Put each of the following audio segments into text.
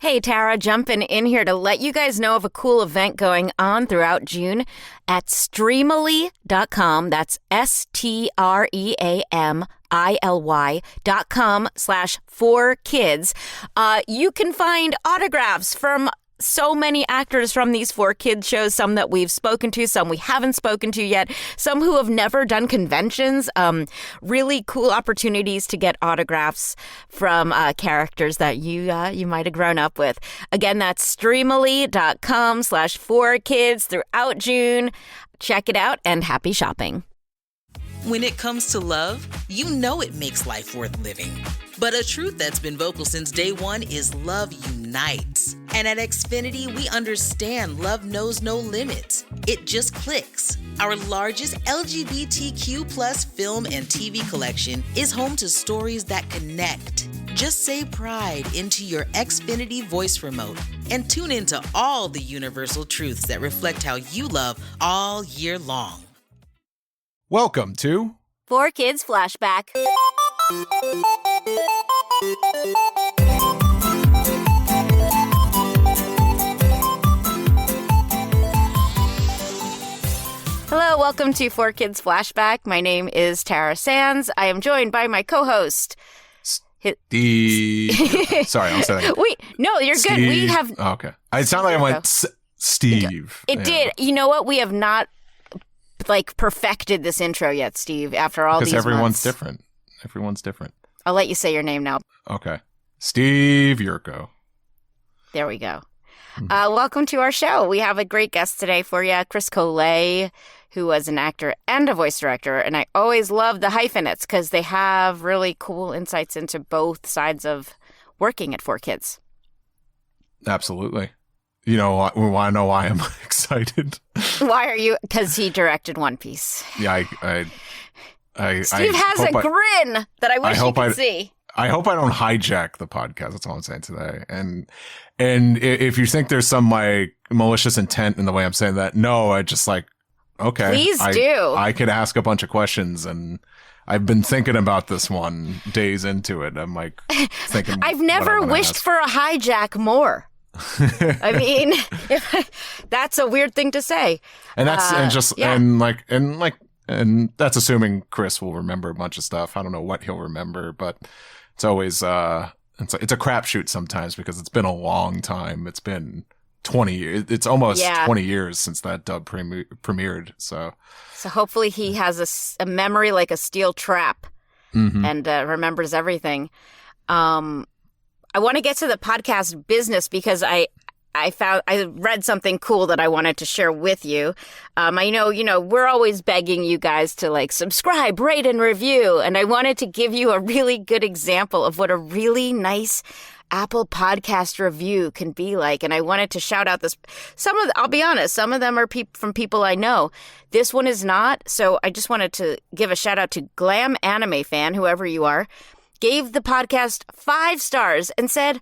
Hey, Tara, jumping in here to let you guys know of a cool event going on throughout June at Streamily.com. That's STREAMILY.com/4kids. You can find autographs from so many actors from these 4Kids shows, some that we've spoken to, some we haven't spoken to yet, some who have never done conventions. Really cool opportunities to get autographs from characters that you might have grown up with. Again, that's Streamily.com/4kids throughout June. Check it out and happy shopping. When it comes to love, you know it makes life worth living. But a truth that's been vocal since day one is love unites. And at Xfinity, we understand love knows no limits. It just clicks. Our largest LGBTQ+ film and TV collection is home to stories that connect. Just say pride into your Xfinity voice remote and tune into all the universal truths that reflect how you love all year long. Welcome to 4Kids Flashback. Hello, welcome to 4Kids Flashback. My name is Tara Sands. I am joined by my co-host, Steve. Sorry, I'll say that again. Wait, no, you're Steve. good. We have. Oh, okay. It sounded like I went Steve. It did. You know what? We have not perfected this intro yet, Steve. After all these months, because everyone's different. Everyone's different. I'll let you say your name now. Okay, Steve Yurko. There we go. Welcome to our show. We have a great guest today for you, Chris Collet, who was an actor and a voice director. And I always love the hyphenates because they have really cool insights into both sides of working at 4Kids. Absolutely. You know, we want to know why I'm excited. Why are you? Because he directed One Piece. Yeah, Steve has a grin that I wish you could see. I hope I don't hijack the podcast. That's all I'm saying today. And if you think there's some malicious intent in the way I'm saying that, no, I just okay. Please do. I could ask a bunch of questions, and I've been thinking about this one days into it. I'm thinking. I've never wished for a hijack more. I mean, that's a weird thing to say. And that's and that's assuming Chris will remember a bunch of stuff. I don't know what he'll remember, but it's always it's a crapshoot sometimes because it's been a long time. It's been 20 years. It's almost 20 years since that dub premiered. So hopefully he has a memory like a steel trap and remembers everything. I want to get to the podcast business because I read something cool that I wanted to share with you. I know, we're always begging you guys to subscribe, rate, and review. And I wanted to give you a really good example of what a really nice Apple Podcast review can be like. And I wanted to shout out I'll be honest, some of them are from people I know. This one is not. So I just wanted to give a shout out to Glam Anime Fan, whoever you are, gave the podcast 5 stars and said,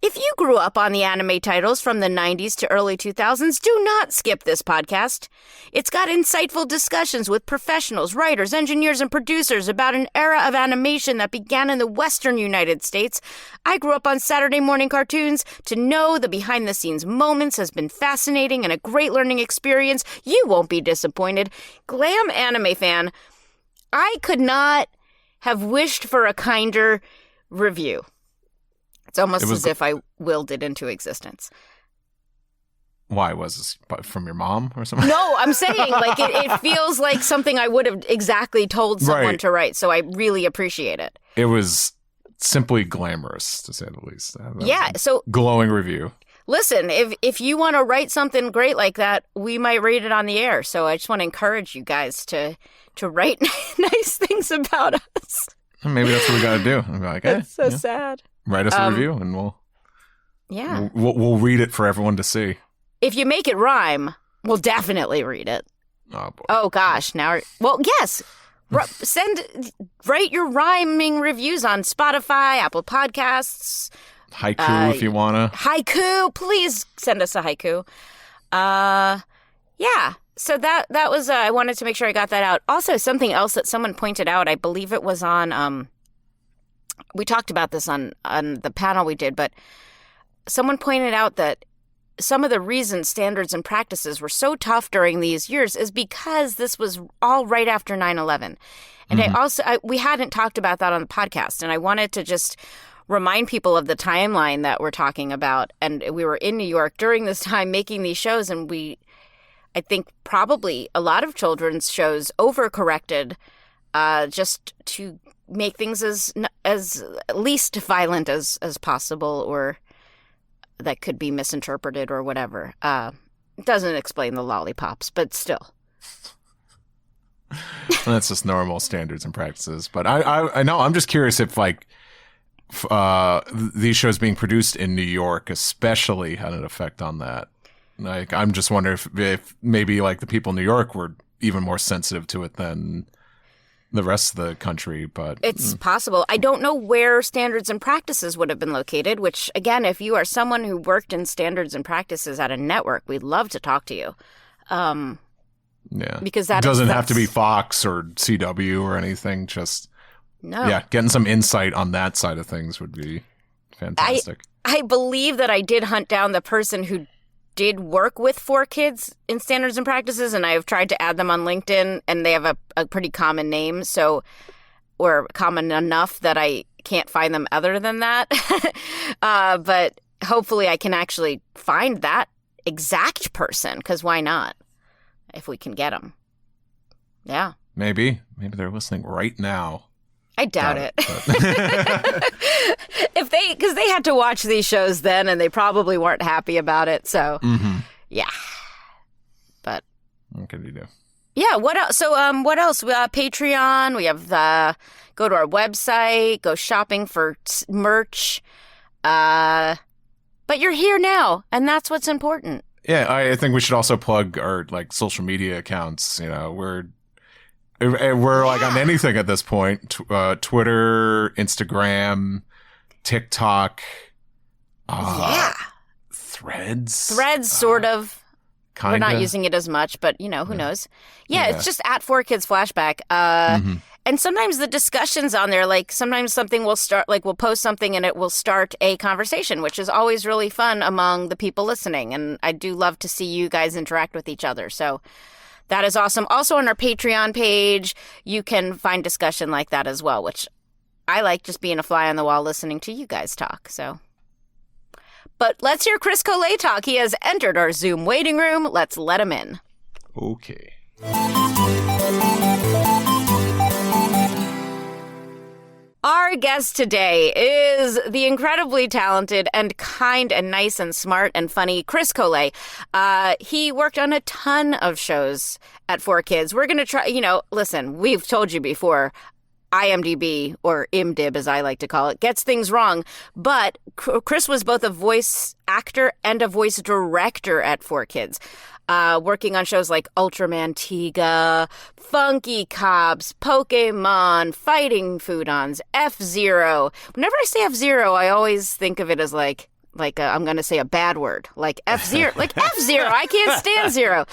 if you grew up on the anime titles from the 90s to early 2000s, do not skip this podcast. It's got insightful discussions with professionals, writers, engineers, and producers about an era of animation that began in the Western United States. I grew up on Saturday morning cartoons. To know the behind-the-scenes moments has been fascinating and a great learning experience. You won't be disappointed. Glam Anime Fan, I could not have wished for a kinder review. It's almost as if I willed it into existence. Why? Was this from your mom or something? No, I'm saying it feels like something I would have exactly told someone to write. So I really appreciate it. It was simply glamorous, to say the least. Yeah. So glowing review. Listen, if you want to write something great like that, we might read it on the air. So I just want to encourage you guys to write nice things about us. Maybe that's what we got to do. I'm like, it's so sad. Write us a review, and we'll read it for everyone to see. If you make it rhyme, we'll definitely read it. Oh boy. Oh gosh. Yes. Write your rhyming reviews on Spotify, Apple Podcasts. Haiku if you wanna. Haiku, please send us a haiku. Yeah. So that was I wanted to make sure I got that out. Also, something else that someone pointed out, I believe it was on we talked about this on the panel we did, but someone pointed out that some of the reasons standards and practices were so tough during these years is because this was all right after 9/11. And we hadn't talked about that on the podcast, and I wanted to just remind people of the timeline that we're talking about. And we were in New York during this time making these shows, and I think probably a lot of children's shows overcorrected just to make things as least violent as possible, or that could be misinterpreted or whatever. It doesn't explain the lollipops, but still. That's just normal standards and practices. But I know, I'm just curious if like these shows being produced in New York especially had an effect on that. Like, I'm just wondering if maybe like the people in New York were even more sensitive to it than the rest of the country, but it's possible. I don't know where standards and practices would have been located, which again, if you are someone who worked in standards and practices at a network, we'd love to talk to you. Yeah. Because it doesn't have to be Fox or CW or anything. Just, no. Yeah, getting some insight on that side of things would be fantastic. I believe that I did hunt down the person who did work with 4Kids in standards and practices, and I've tried to add them on LinkedIn, and they have a pretty common name, or common enough that I can't find them other than that. But hopefully I can actually find that exact person, because why not? If we can get them. Yeah. Maybe they're listening right now. I doubt it. Because they had to watch these shows then, and they probably weren't happy about it. So, yeah. But what can you do? Yeah. What else? So, what else? Patreon. We have go to our website. Go shopping for merch. But you're here now, and that's what's important. Yeah, I think we should also plug our like social media accounts. You know, we're like on anything at this point. Twitter, Instagram, TikTok. Threads. Sort of. Kinda. We're not using it as much, but who knows? Yeah, it's just at 4Kids Flashback. And sometimes the discussions on there, like sometimes something will start, like we'll post something and it will start a conversation, which is always really fun among the people listening. And I do love to see you guys interact with each other. So that is awesome. Also on our Patreon page, you can find discussion like that as well, which I like, just being a fly on the wall listening to you guys talk. So, but let's hear Chris Collet talk. He has entered our Zoom waiting room. Let's let him in. Okay. Our guest today is the incredibly talented and kind and nice and smart and funny Chris Collet. He worked on a ton of shows at 4Kids. We're going to try, listen, we've told you before, IMDb, or IMDb as I like to call it, gets things wrong. But Chris was both a voice actor and a voice director at 4Kids. Working on shows like Ultraman Tiga, Funky Cops, Pokémon, Fighting Foodons, F-Zero. Whenever I say F-Zero, I always think of it as like I'm going to say a bad word, like F-Zero, like F-Zero. I can't stand Zero.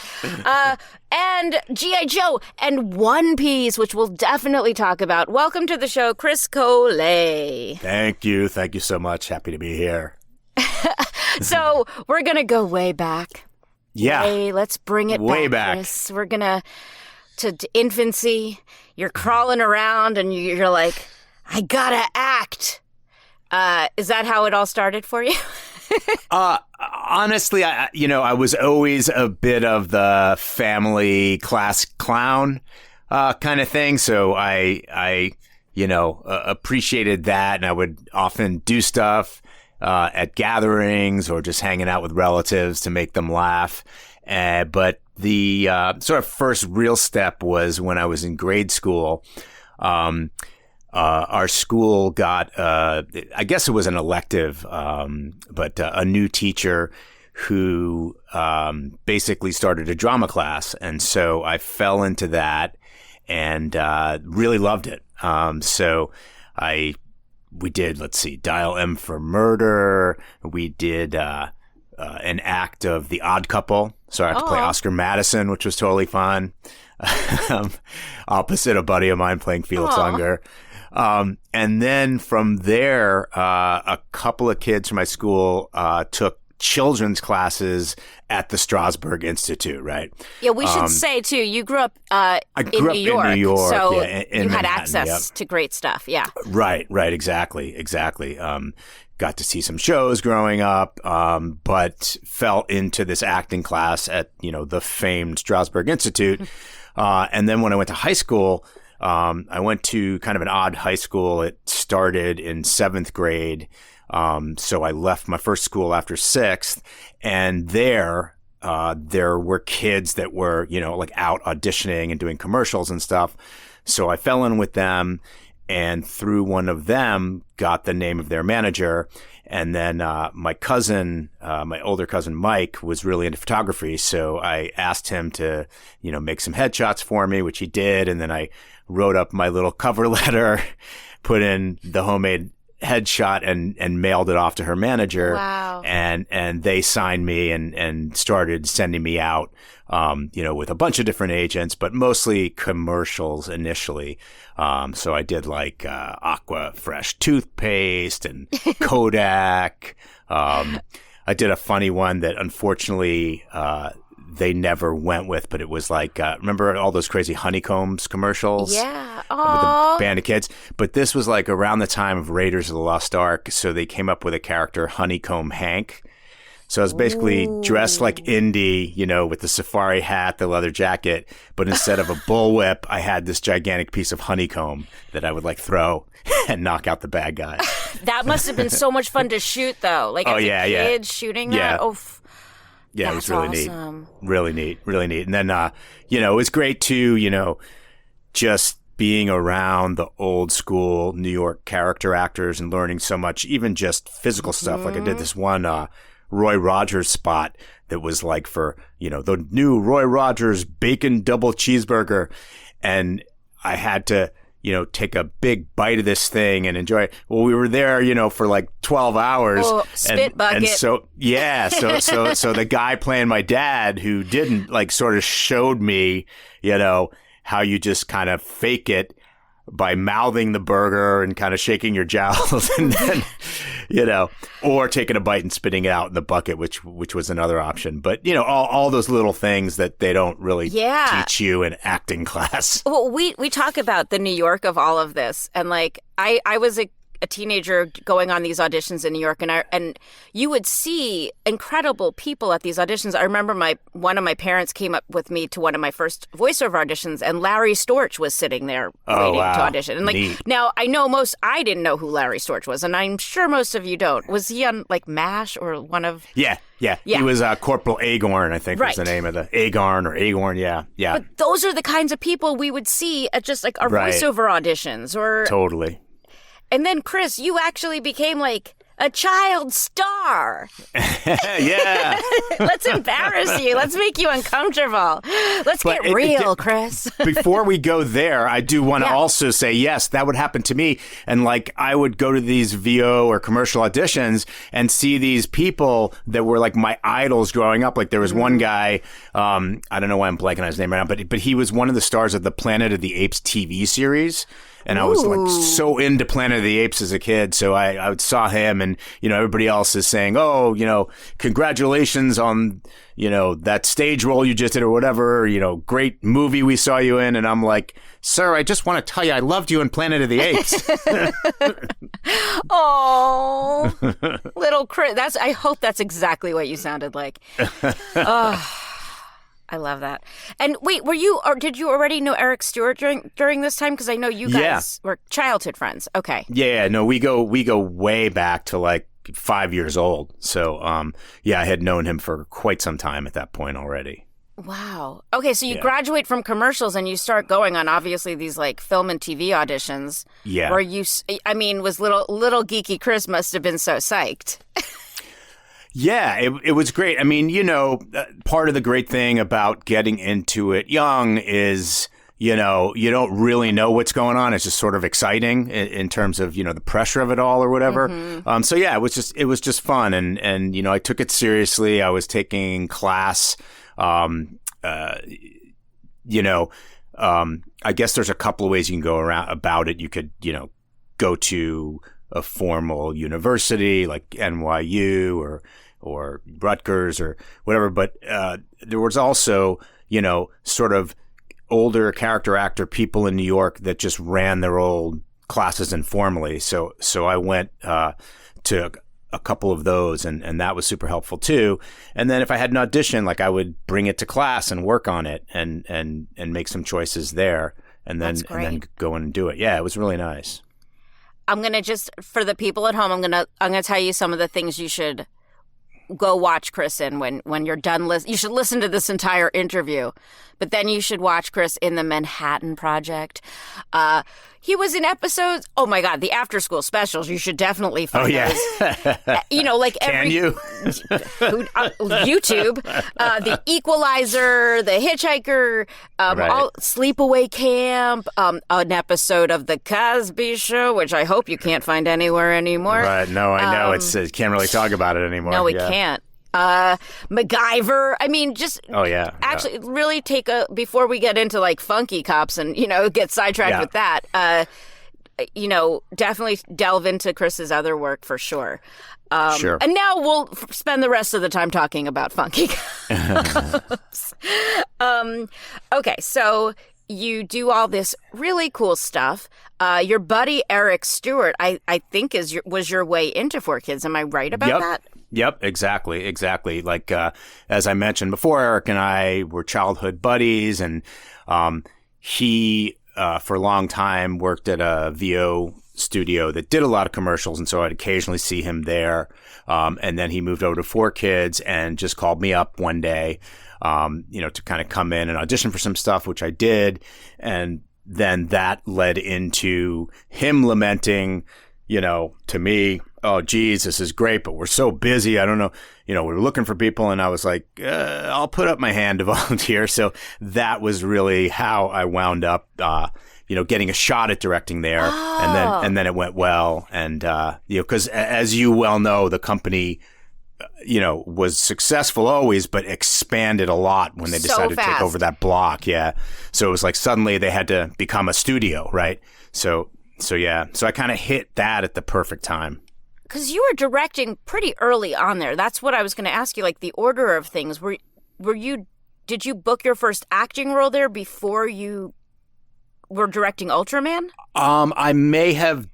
And G.I. Joe and One Piece, which we'll definitely talk about. Welcome to the show, Chris Collet. Thank you so much. Happy to be here. So we're going to go way back. Yeah. Hey, let's bring it way back, Chris. We're going to infancy. You're crawling around and you're like, I gotta act. Is that how it all started for you? Honestly, I was always a bit of the family class clown kind of thing. So I appreciated that. And I would often do stuff at gatherings or just hanging out with relatives to make them laugh. But the sort of first real step was when I was in grade school. Our school got, I guess it was an elective, but a new teacher who basically started a drama class. And so I fell into that and really loved it. So we did, let's see, Dial M for Murder. We did an act of The Odd Couple. So I had to play Oscar Madison, which was totally fun. Opposite a buddy of mine playing Felix Unger. And then from there, a couple of kids from my school took children's classes at the Strasberg Institute, right? Yeah, we should say, too, you grew up I grew up in New York, so in you had Manhattan, access to great stuff, yeah. Right, exactly. Got to see some shows growing up, but fell into this acting class at, the famed Strasberg Institute. And then when I went to high school, I went to kind of an odd high school. It started in 7th grade. So I left my first school after 6th, and there were kids that were, like out auditioning and doing commercials and stuff. So I fell in with them, and through one of them got the name of their manager. And then, my cousin, my older cousin Mike, was really into photography. So I asked him to, make some headshots for me, which he did. And then I wrote up my little cover letter, put in the homemade headshot and mailed it off to her manager. Wow. And they signed me and started sending me out, with a bunch of different agents, but mostly commercials initially. So I did like, Aqua Fresh toothpaste and Kodak. I did a funny one that unfortunately, they never went with, but it was like, remember all those crazy Honeycombs commercials? Yeah. With the band of kids. But this was like around the time of Raiders of the Lost Ark. So they came up with a character, Honeycomb Hank. So I was basically dressed like Indy, with the safari hat, the leather jacket. But instead of a bullwhip, I had this gigantic piece of honeycomb that I would like throw and knock out the bad guy. That must have been so much fun to shoot, though. Like as a kid shooting that. Yeah. Oh, yeah, it was really awesome. neat. Really neat. And then, it was great too, just being around the old school New York character actors and learning so much, even just physical stuff. Like I did this one Roy Rogers spot that was like for, the new Roy Rogers bacon double cheeseburger. And I had to, take a big bite of this thing and enjoy it. Well, we were there, for like 12 hours. Oh, spit bucket. And so, yeah. So the guy playing my dad who didn't like sort of showed me, how you just kind of fake it by mouthing the burger and kind of shaking your jowls and then, or taking a bite and spitting it out in the bucket, which was another option. But, all those little things that they don't really teach you in acting class. Well, we talk about the New York of all of this. And like, I was a teenager going on these auditions in New York, and you would see incredible people at these auditions. I remember one of my parents came up with me to one of my first voiceover auditions, and Larry Storch was sitting there waiting to audition. And like, neat. Now I didn't know who Larry Storch was, and I'm sure most of you don't. Was he on like MASH or one of? Yeah. He was Corporal Agorn, I think was the name of the Agorn. Yeah. But those are the kinds of people we would see at just like our voiceover auditions, or totally. And then, Chris, you actually became like a child star. Yeah. Let's embarrass you. Let's make you uncomfortable. Let's get real, Chris. Before we go there, I do want to also say, yes, that would happen to me. And like, I would go to these VO or commercial auditions and see these people that were like my idols growing up. Like there was one guy, I don't know why I'm blanking on his name right now, but he was one of the stars of the Planet of the Apes TV series. And I was like so into Planet of the Apes as a kid. So I saw him and, everybody else is saying, oh, congratulations on, that stage role you just did or whatever, great movie we saw you in. And I'm like, sir, I just want to tell you, I loved you in Planet of the Apes. Oh, little Chris. I hope that's exactly what you sounded like. Oh. I love that. And wait, did you already know Eric Stewart during this time? Because I know you guys were childhood friends. Okay. Yeah, no, we go way back to like 5 years old. So, I had known him for quite some time at that point already. Wow. Okay, so you graduate from commercials and you start going on obviously these like film and TV auditions. Yeah. Where was little geeky Chris must have been so psyched. Yeah, it was great. I mean, part of the great thing about getting into it young is, you don't really know what's going on. It's just sort of exciting in terms of, the pressure of it all or whatever. Mm-hmm. So yeah, it was just fun. And, I took it seriously. I was taking class, I guess there's a couple of ways you can go around about it. You could, go to a formal university like NYU or Rutgers or whatever. But, there was also, sort of older character actor people in New York that just ran their old classes informally. So I went to a couple of those, and that was super helpful too. And then if I had an audition, like I would bring it to class and work on it and make some choices there, and then go in and do it. Yeah, it was really nice. I'm gonna for the people at home, I'm gonna tell you some of the things you should go watch Chris in when you're done. You should listen to this entire interview, but then you should watch Chris in the Manhattan Project. He was in episodes. Oh my God, the after school specials. You should definitely find those. Like Can you? YouTube, The Equalizer, The Hitchhiker, Sleepaway Camp, an episode of The Cosby Show, which I hope you can't find anywhere anymore. Right. No, I know. It can't really talk about it anymore. No, we can't. MacGyver. I mean, actually really before we get into like Funky Cops and, get sidetracked with that, definitely delve into Chris's other work for sure. Sure. And now we'll spend the rest of the time talking about Funky Cops. Okay, so you do all this really cool stuff. Your buddy Eric Stewart, I think was your way into 4Kids. Am I right about that? Yep, exactly. Like, as I mentioned before, Eric and I were childhood buddies, and he, for a long time, worked at a VO studio that did a lot of commercials, and so I'd occasionally see him there. And then he moved over to 4Kids and just called me up one day, to kind of come in and audition for some stuff, which I did. And then that led into him lamenting, to me, oh, geez, this is great, but we're so busy. I don't know. We're looking for people. And I was like, I'll put up my hand to volunteer. So that was really how I wound up, getting a shot at directing there. Oh. And then it went well. And, because as you well know, the company, was successful always, but expanded a lot when they decided to take over that block. Yeah. So it was like suddenly they had to become a studio, right? So yeah. So I kind of hit that at the perfect time. Because you were directing pretty early on there. That's what I was going to ask you, like the order of things. Did you book your first acting role there before you were directing Ultraman? I may have,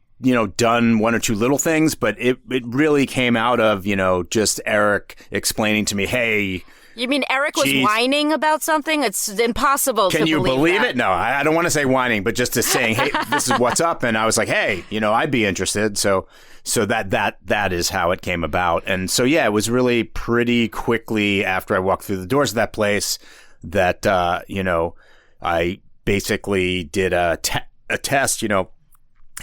done one or two little things, but it really came out of, just Eric explaining to me, hey. You mean Eric was whining about something? It's impossible to believe. Can you believe that. it? No, I don't want to say whining, but just to saying, hey, this is what's up. And I was like, hey, I'd be interested. So that is how it came about. And so, yeah, it was really pretty quickly after I walked through the doors of that place that, I basically did a test.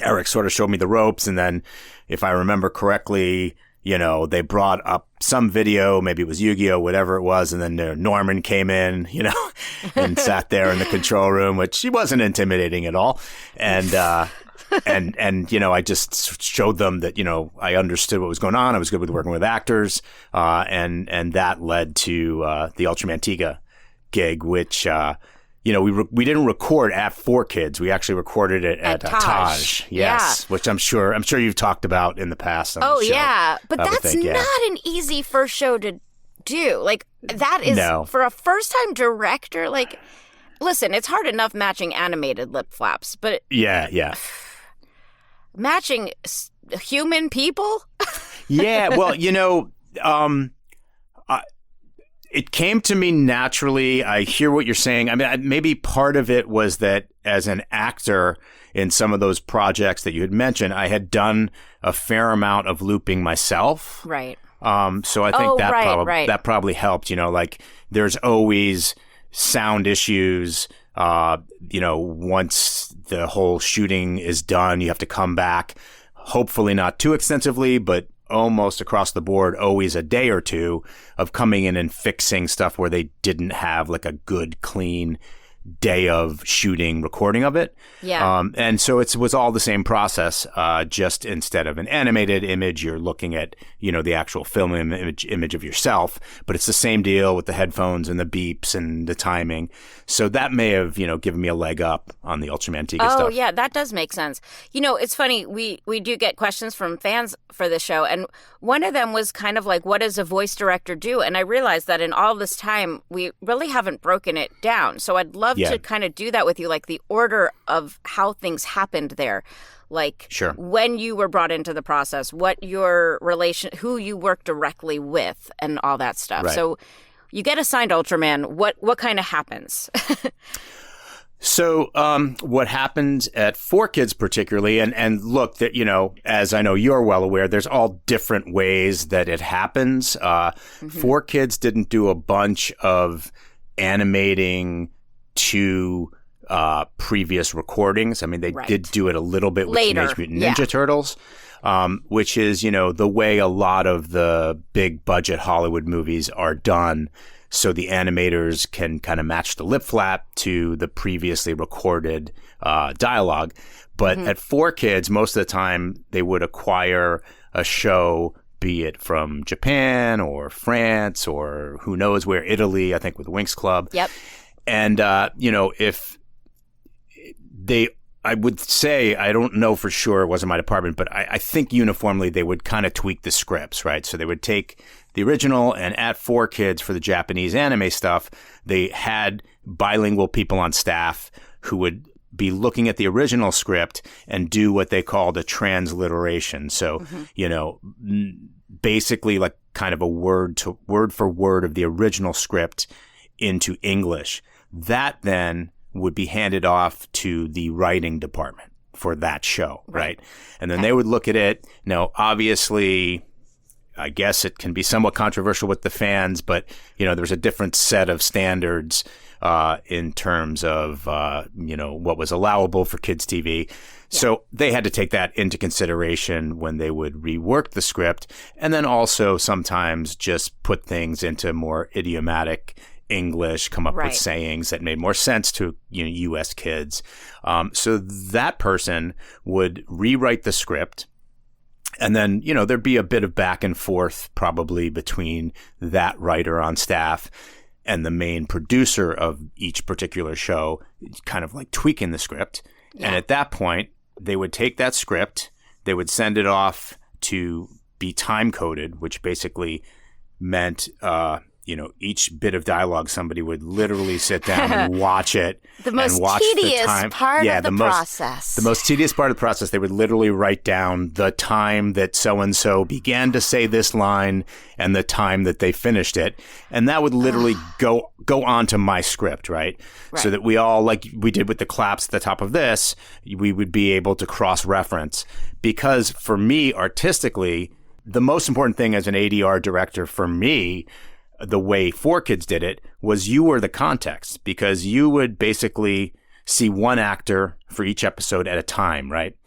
Eric sort of showed me the ropes. And then if I remember correctly, they brought up some video, maybe it was Yu-Gi-Oh, whatever it was. And then Norman came in, and sat there in the control room, which he wasn't intimidating at all. And I just showed them that, I understood what was going on. I was good with working with actors. And that led to, the Ultraman Tiga gig, which, we didn't record at 4Kids. We actually recorded it at Taj. Yes, which I'm sure you've talked about in the past. Oh, yeah. But that's not an easy first show to do. Like, that is, for a first-time director, like, listen, it's hard enough matching animated lip flaps, but... Yeah. Matching human people? Yeah, well, it came to me naturally. I hear what you're saying. I mean, maybe part of it was that as an actor in some of those projects that you had mentioned, I had done a fair amount of looping myself. Right. So I think that probably helped. Like there's always sound issues. Once the whole shooting is done, you have to come back. Hopefully not too extensively, but almost across the board, always a day or two of coming in and fixing stuff where they didn't have like a good, clean day of shooting, recording of it. Yeah. And so it was all the same process. Just instead of an animated image, you're looking at, the actual film image of yourself. But it's the same deal with the headphones and the beeps and the timing. So that may have, given me a leg up on the Ultraman Tiga stuff. Oh, yeah, that does make sense. It's funny. We do get questions from fans for this show. And one of them was kind of like, what does a voice director do? And I realized that in all this time, we really haven't broken it down. So I'd love to kind of do that with you, like the order of how things happened there. Like Sure. when you were brought into the process, what your relation, who you work directly with and all that stuff. Right. So you get assigned Ultraman. What kind of happens? So what happened at 4Kids particularly, and look, that as I know you're well aware, there's all different ways that it happens. 4Kids didn't do a bunch of animating to previous recordings. I mean, they did do it a little bit with Later. Teenage Mutant Ninja Turtles, which is, the way a lot of the big budget Hollywood movies are done. So the animators can kind of match the lip flap to the previously recorded dialogue. But at 4Kids, most of the time, they would acquire a show, be it from Japan or France or who knows where, Italy, I think with Winx Club. Yep. And, if I would say, I don't know for sure, it wasn't my department, but I think uniformly they would kind of tweak the scripts, right? So they would take the original, and at 4Kids for the Japanese anime stuff, they had bilingual people on staff who would be looking at the original script and do what they called a transliteration. So, basically like kind of a word for word of the original script into English. That then would be handed off to the writing department for that show, right? And then they would look at it. Now, obviously, I guess it can be somewhat controversial with the fans, but, there's a different set of standards in terms of, what was allowable for kids' TV. Yeah. So they had to take that into consideration when they would rework the script, and then also sometimes just put things into more idiomatic English, come up with sayings that made more sense to U.S. kids. So that person would rewrite the script, and then there'd be a bit of back and forth probably between that writer on staff and the main producer of each particular show, kind of like tweaking the script. Yeah. And at that point, they would take that script, they would send it off to be time coded, which basically meant each bit of dialogue, somebody would literally sit down and watch it. The most tedious part of the process. The most tedious part of the process, they would literally write down the time that so-and-so began to say this line and the time that they finished it. And that would literally go onto my script, right? So that we all, like we did with the claps at the top of this, we would be able to cross-reference. Because for me, artistically, the most important thing as an ADR director for me, the way 4Kids did it, was you were the context, because you would basically see one actor for each episode at a time, right?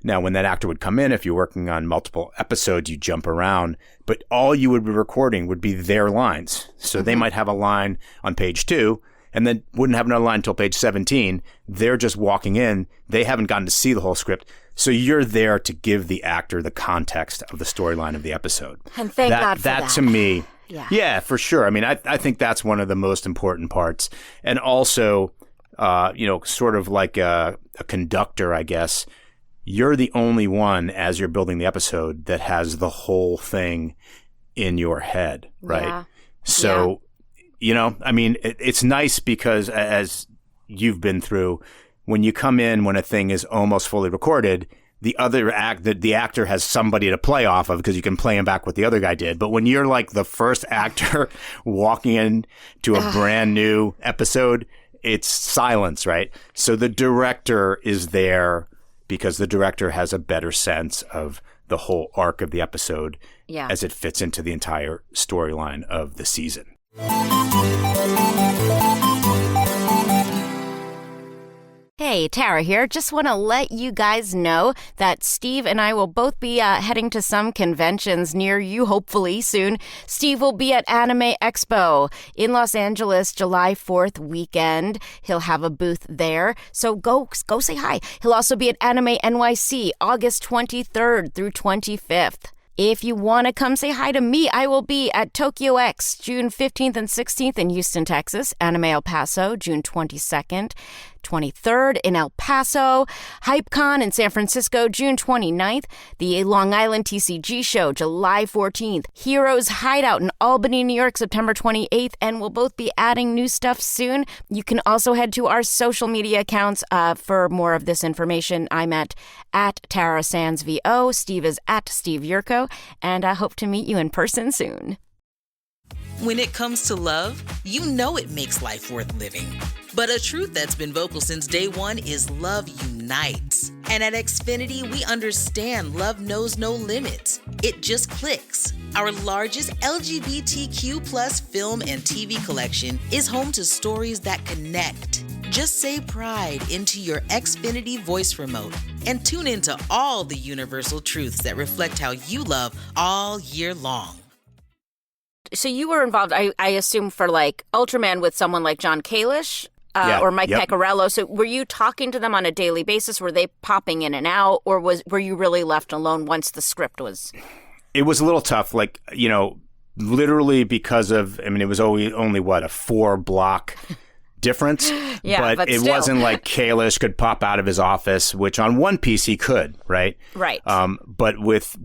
Now, when that actor would come in, if you're working on multiple episodes, you jump around, but all you would be recording would be their lines. So they might have a line on page 2 and then wouldn't have another line until page 17. They're just walking in. They haven't gotten to see the whole script. So you're there to give the actor the context of the storyline of the episode. And thank God for that. That to me... Yeah, for sure. I mean, I think that's one of the most important parts. And also, sort of like a conductor, I guess, you're the only one as you're building the episode that has the whole thing in your head, right? Yeah. So, I mean, it's nice because as you've been through, when you come in, when a thing is almost fully recorded, the actor has somebody to play off of because you can play him back what the other guy did. But when you're like the first actor walking into a brand new episode, it's silence, right? So the director is there because the director has a better sense of the whole arc of the episode as it fits into the entire storyline of the season. Hey, Tara here. Just want to let you guys know that Steve and I will both be heading to some conventions near you, hopefully soon. Steve will be at Anime Expo in Los Angeles, July 4th weekend. He'll have a booth there, so go say hi. He'll also be at Anime NYC, August 23rd through 25th. If you want to come say hi to me, I will be at Tokyo X, June 15th and 16th in Houston, Texas. Anime El Paso, June 22nd, 23rd in El Paso. HypeCon in San Francisco, June 29th. The Long Island TCG Show, July 14th. Heroes Hideout in Albany, New York, September 28th. And we'll both be adding new stuff soon. You can also head to our social media accounts for more of this information. I'm at Tara Sands VO. Steve is at Steve Yurko. And I hope to meet you in person soon. When it comes to love, you know it makes life worth living. But a truth that's been vocal since day one is love unites. And at Xfinity, we understand love knows no limits. It just clicks. Our largest LGBTQ plus film and TV collection is home to stories that connect. Just say pride into your Xfinity voice remote and tune into all the universal truths that reflect how you love all year long. So you were involved, I assume, for like Ultraman with someone like John Kalish or Mike Pecorello. So were you talking to them on a daily basis? Were they popping in and out, or were you really left alone once the script was? It was a little tough, like, you know, literally because of, I mean, it was only a 4-block difference. Yeah, but it still. wasn't like Kalish could pop out of his office, which on One Piece he could, right? Right. But with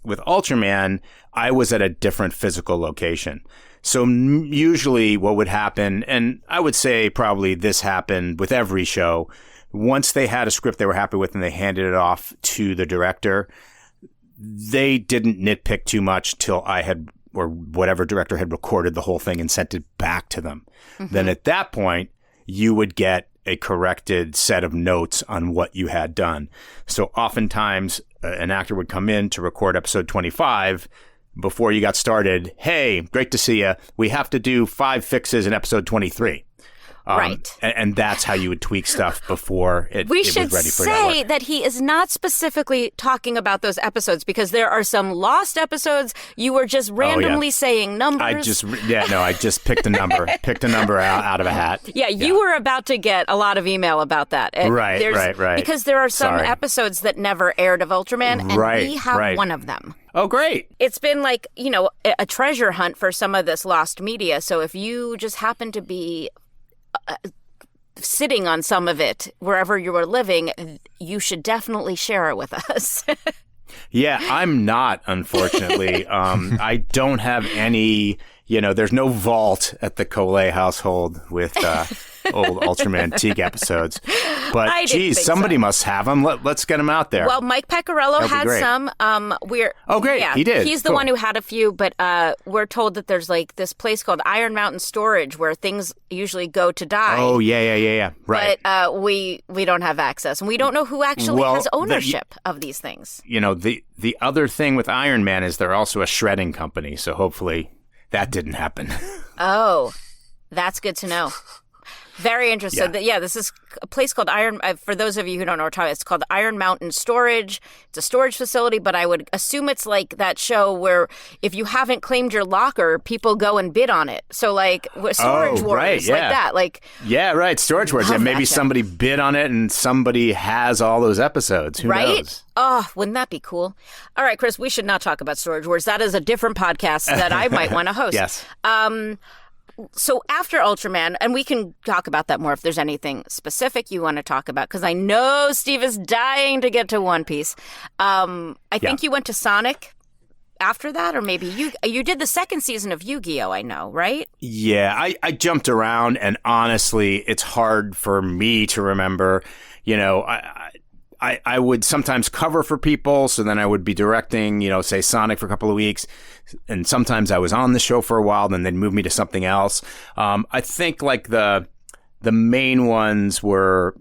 Ultraman, I was at a different physical location. So usually what would happen, and I would say probably this happened with every show, once they had a script they were happy with and they handed it off to the director, they didn't nitpick too much till I had, or whatever director had recorded the whole thing and sent it back to them. Mm-hmm. Then at that point, you would get a corrected set of notes on what you had done. So oftentimes an actor would come in to record episode 25 before you got started. Hey, great to see you. We have to do 5 fixes in episode 23. Right. And that's how you would tweak stuff before it We was ready for should say that he is not specifically talking about those episodes because there are some lost episodes. You were just randomly saying numbers. I just picked a number. Picked a number out of a hat. Yeah, you were about to get a lot of email about that. Right. Because there are some episodes that never aired of Ultraman, and we have one of them. Oh, great. It's been like, you know, a treasure hunt for some of this lost media. So if you just happen to be sitting on some of it wherever you are living, you should definitely share it with us. Yeah, I'm not, unfortunately. I don't have any, you know, there's no vault at the Collet household with old Ultraman Tiga episodes. But geez, somebody must have them. Let's get them out there. Well, Mike Pecorello had some. Oh, great. Yeah, he did. He's the one who had a few, but we're told that there's like this place called Iron Mountain Storage where things usually go to die. Oh, yeah. Right. But we don't have access, and we don't know who actually has ownership of these things. You know, the other thing with Iron Man is they're also a shredding company, so hopefully that didn't happen. Oh, that's good to know. Very interesting. Yeah. This is a place called for those of you who don't know what we're talking about, it's called Iron Mountain Storage. It's a storage facility, but I would assume it's like that show where if you haven't claimed your locker, people go and bid on it. So like Storage Wars, like that. Like, yeah, right. Storage Wars. Yeah, maybe somebody bid on it and somebody has all those episodes. Who knows? Oh, wouldn't that be cool? All right, Chris, we should not talk about Storage Wars. That is a different podcast that I might want to host. Yes. So after Ultraman, and we can talk about that more if there's anything specific you want to talk about, because I know Steve is dying to get to One Piece. I think you went to Sonic after that, or maybe you did the second season of Yu-Gi-Oh, I know, right? Yeah, I jumped around, and honestly, it's hard for me to remember. You know, I would sometimes cover for people, so then I would be directing, you know, say Sonic for a couple of weeks, and sometimes I was on the show for a while, then they'd move me to something else. I think like the main ones were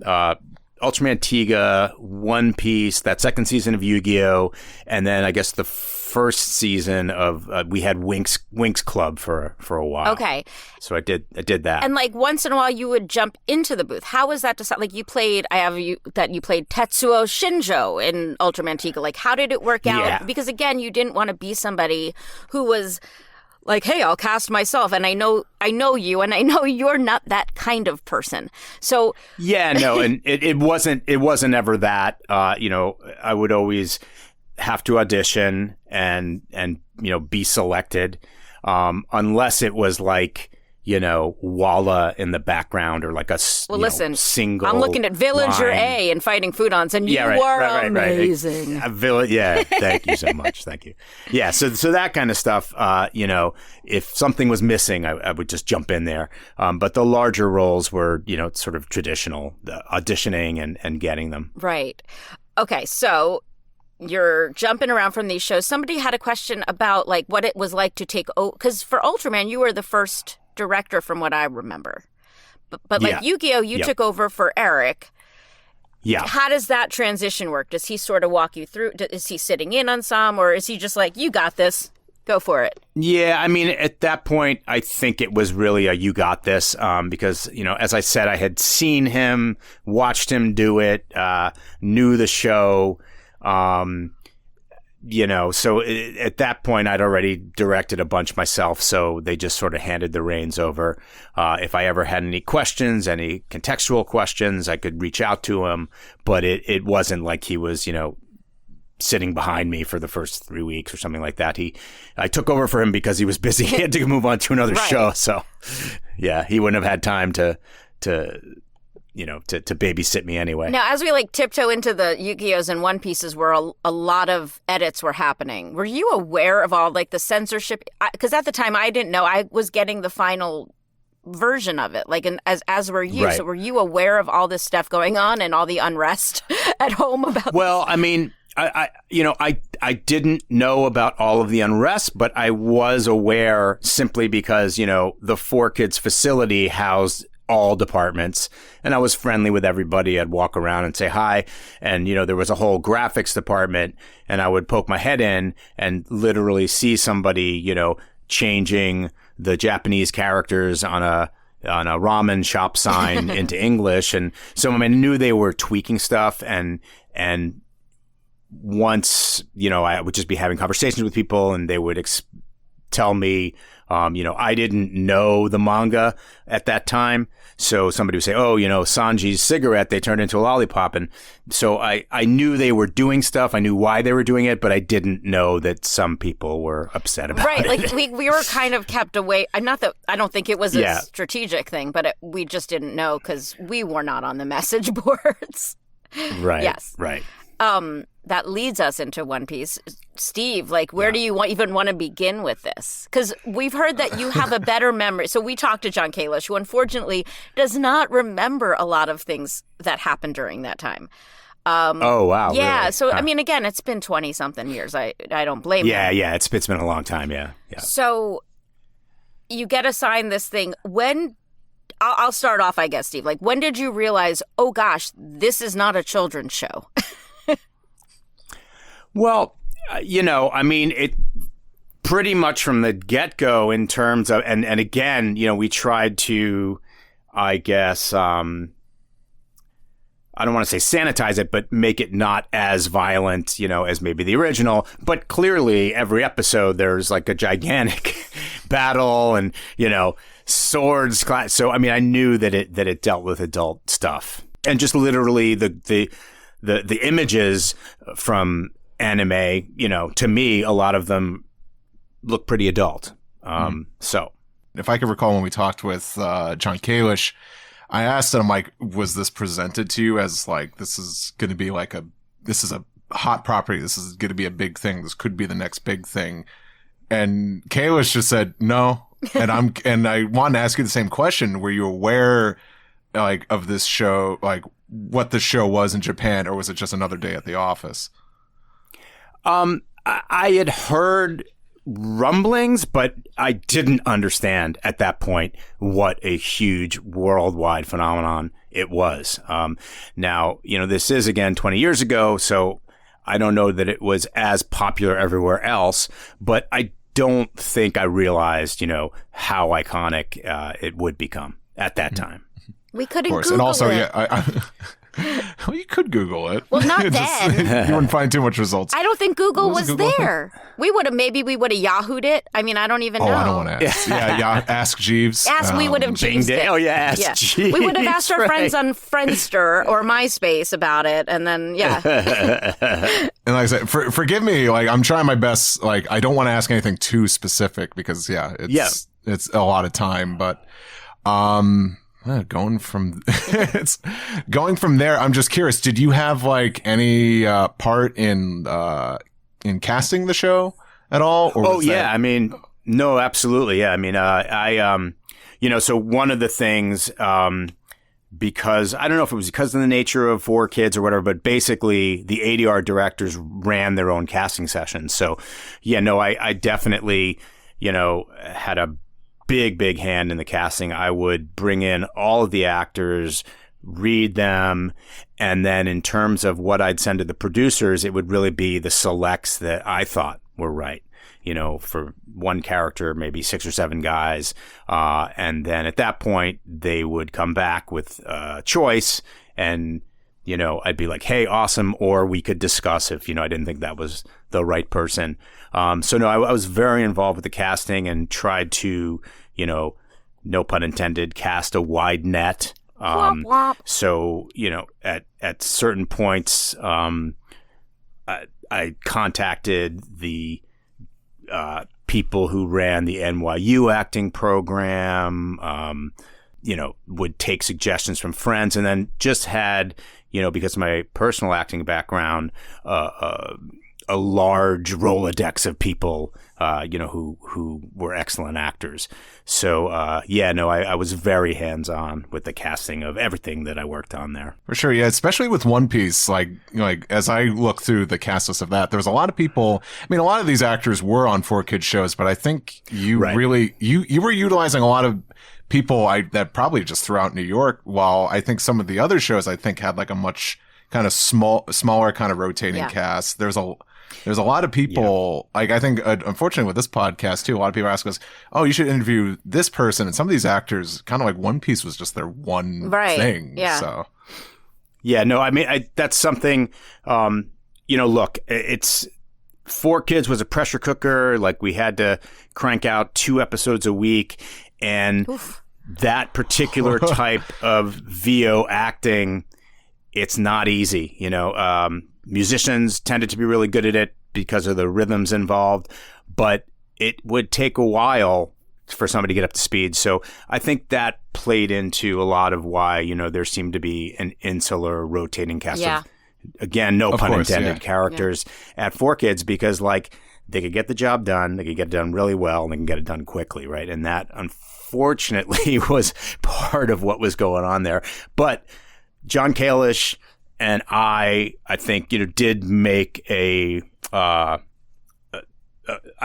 Ultraman Tiga, One Piece, that second season of Yu-Gi-Oh, and then I guess the first season of we had Winx Club for a while. Okay. So I did that. And like once in a while you would jump into the booth. How was that decided? Like you played you played Tetsuo Shinjo in Ultraman Tiga. Like how did it work out? Yeah. Because again, you didn't want to be somebody who was like, hey, I'll cast myself, and I know you, and I know you're not that kind of person. So yeah, no, and it wasn't ever that. I would always have to audition and be selected, unless it was like Walla in the background or like a single. I'm looking at Villager line. A and Fighting Foodons, and you were amazing. Right. Yeah, thank you so much. Thank you. Yeah, so that kind of stuff. If something was missing, I would just jump in there. But the larger roles were sort of traditional, the auditioning and getting them. Right. Okay, so you're jumping around from these shows. Somebody had a question about like what it was like to take because for Ultraman you were the first director from what I remember, but like Yu-Gi-Oh, you took over for Eric. Yeah. How does that transition work? Does he sort of walk you through? Is he sitting in on some, or is he just like, you got this, go for it? Yeah, I mean, at that point, I think it was really a you got this, because, as I said, I had seen him, watched him do it, knew the show, so at that point I'd already directed a bunch myself. So they just sort of handed the reins over. If I ever had any questions, any contextual questions, I could reach out to him, but it wasn't like he was, sitting behind me for the first 3 weeks or something like that. I took over for him because he was busy. He had to move on to another show. So yeah, he wouldn't have had time to babysit me anyway. Now, as we like tiptoe into the Yu-Gi-Ohs and One Pieces where a lot of edits were happening, were you aware of all like the censorship? Because at the time I didn't know. I was getting the final version of it, like as were you. Right. So were you aware of all this stuff going on and all the unrest at home about Well, I mean, I didn't know about all of the unrest, but I was aware simply because, the 4Kids facility housed all departments, and I was friendly with everybody. I'd walk around and say hi, and there was a whole graphics department, and I would poke my head in and literally see somebody changing the Japanese characters on a ramen shop sign into English, and so I knew they were tweaking stuff, and once I would just be having conversations with people, and they would tell me, I didn't know the manga at that time. So somebody would say, oh, Sanji's cigarette, they turned into a lollipop. And so I knew they were doing stuff. I knew why they were doing it, but I didn't know that some people were upset about it. Right. Like we were kind of kept away. Not that I don't think it was a strategic thing, but we just didn't know because we were not on the message boards. Right. Yes. Right. That leads us into One Piece. Steve, like, where do you even want to begin with this? Because we've heard that you have a better memory. So we talked to John Kalish, who unfortunately does not remember a lot of things that happened during that time. Oh, wow. Yeah. Really? So, I mean, again, it's been 20-something years. I don't blame him. Yeah. It's been a long time. Yeah. So you get assigned this thing. I'll start off, I guess, Steve. Like, when did you realize, oh, gosh, this is not a children's show? Well, it pretty much from the get-go in terms of, and again, we tried to, I guess, I don't want to say sanitize it, but make it not as violent, as maybe the original. But clearly, every episode, there's like a gigantic battle and, swords. So, I knew that it dealt with adult stuff. And just literally the images from anime, to me, a lot of them look pretty adult. So if I could recall when we talked with John Kalish, I asked him, like, was this presented to you as like, this is going to be like this is a hot property. This is going to be a big thing. This could be the next big thing. And Kalish just said, no. And I wanted to ask you the same question. Were you aware like of this show, like what the show was in Japan, or was it just another day at the office? I had heard rumblings, but I didn't understand at that point what a huge worldwide phenomenon it was. Now, this is again 20 years ago, so I don't know that it was as popular everywhere else, but I don't think I realized, how iconic it would become at that time. We couldn't Google and also, it. Well, you could Google it. Well, not then. You wouldn't find too much results. I don't think Google was there. We would have Yahoo'd it. I mean, I don't even know. I don't want to ask. Yeah, ask Jeeves. We would have Jeevesed it. Oh, yeah, ask Jeeves. We would have asked our friends on Friendster or MySpace about it, and then, And like I said, forgive me, like, I'm trying my best. Like, I don't want to ask anything too specific because, it's a lot of time, but, going from there, I'm just curious. Did you have like any part in casting the show at all? Or I mean, no, absolutely. Yeah, I mean, so one of the things, because I don't know if it was because of the nature of 4Kids or whatever, but basically the ADR directors ran their own casting sessions. So, I definitely, had a big hand in the casting. I would bring in all of the actors, read them, and then in terms of what I'd send to the producers, it would really be the selects that I thought were right. For one character, maybe 6 or 7 guys. And then at that point, they would come back with a choice and, I'd be like, hey, awesome. Or we could discuss if, I didn't think that was the right person. I was very involved with the casting and tried to, no pun intended, cast a wide net. Womp womp. So, at certain points, I contacted the people who ran the NYU acting program, would take suggestions from friends, and then just had, because of my personal acting background, a large Rolodex of people, who were excellent actors. So, I was very hands-on with the casting of everything that I worked on there. For sure, yeah, especially with One Piece, like as I look through the cast list of that, there was a lot of people. I mean, a lot of these actors were on 4Kids shows, but I think you really, you were utilizing a lot of people that probably just throughout New York, while I think some of the other shows had like a much kind of smaller kind of rotating cast. There's a lot of people, like I think, unfortunately with this podcast too, a lot of people ask us, oh, you should interview this person. And some of these actors, kind of like One Piece was just their one thing. Yeah. So. Yeah, no, I mean, that's something, look, it's 4Kids was a pressure cooker. Like we had to crank out 2 episodes a week. And that particular type of VO acting, it's not easy, musicians tended to be really good at it because of the rhythms involved, but it would take a while for somebody to get up to speed. So I think that played into a lot of why, there seemed to be an insular rotating cast of, again, no pun intended, characters at 4Kids, because like they could get the job done, they could get it done really well, and they can get it done quickly, right? And that unfortunately was part of what was going on there. But John Kalish and I think, did make a, I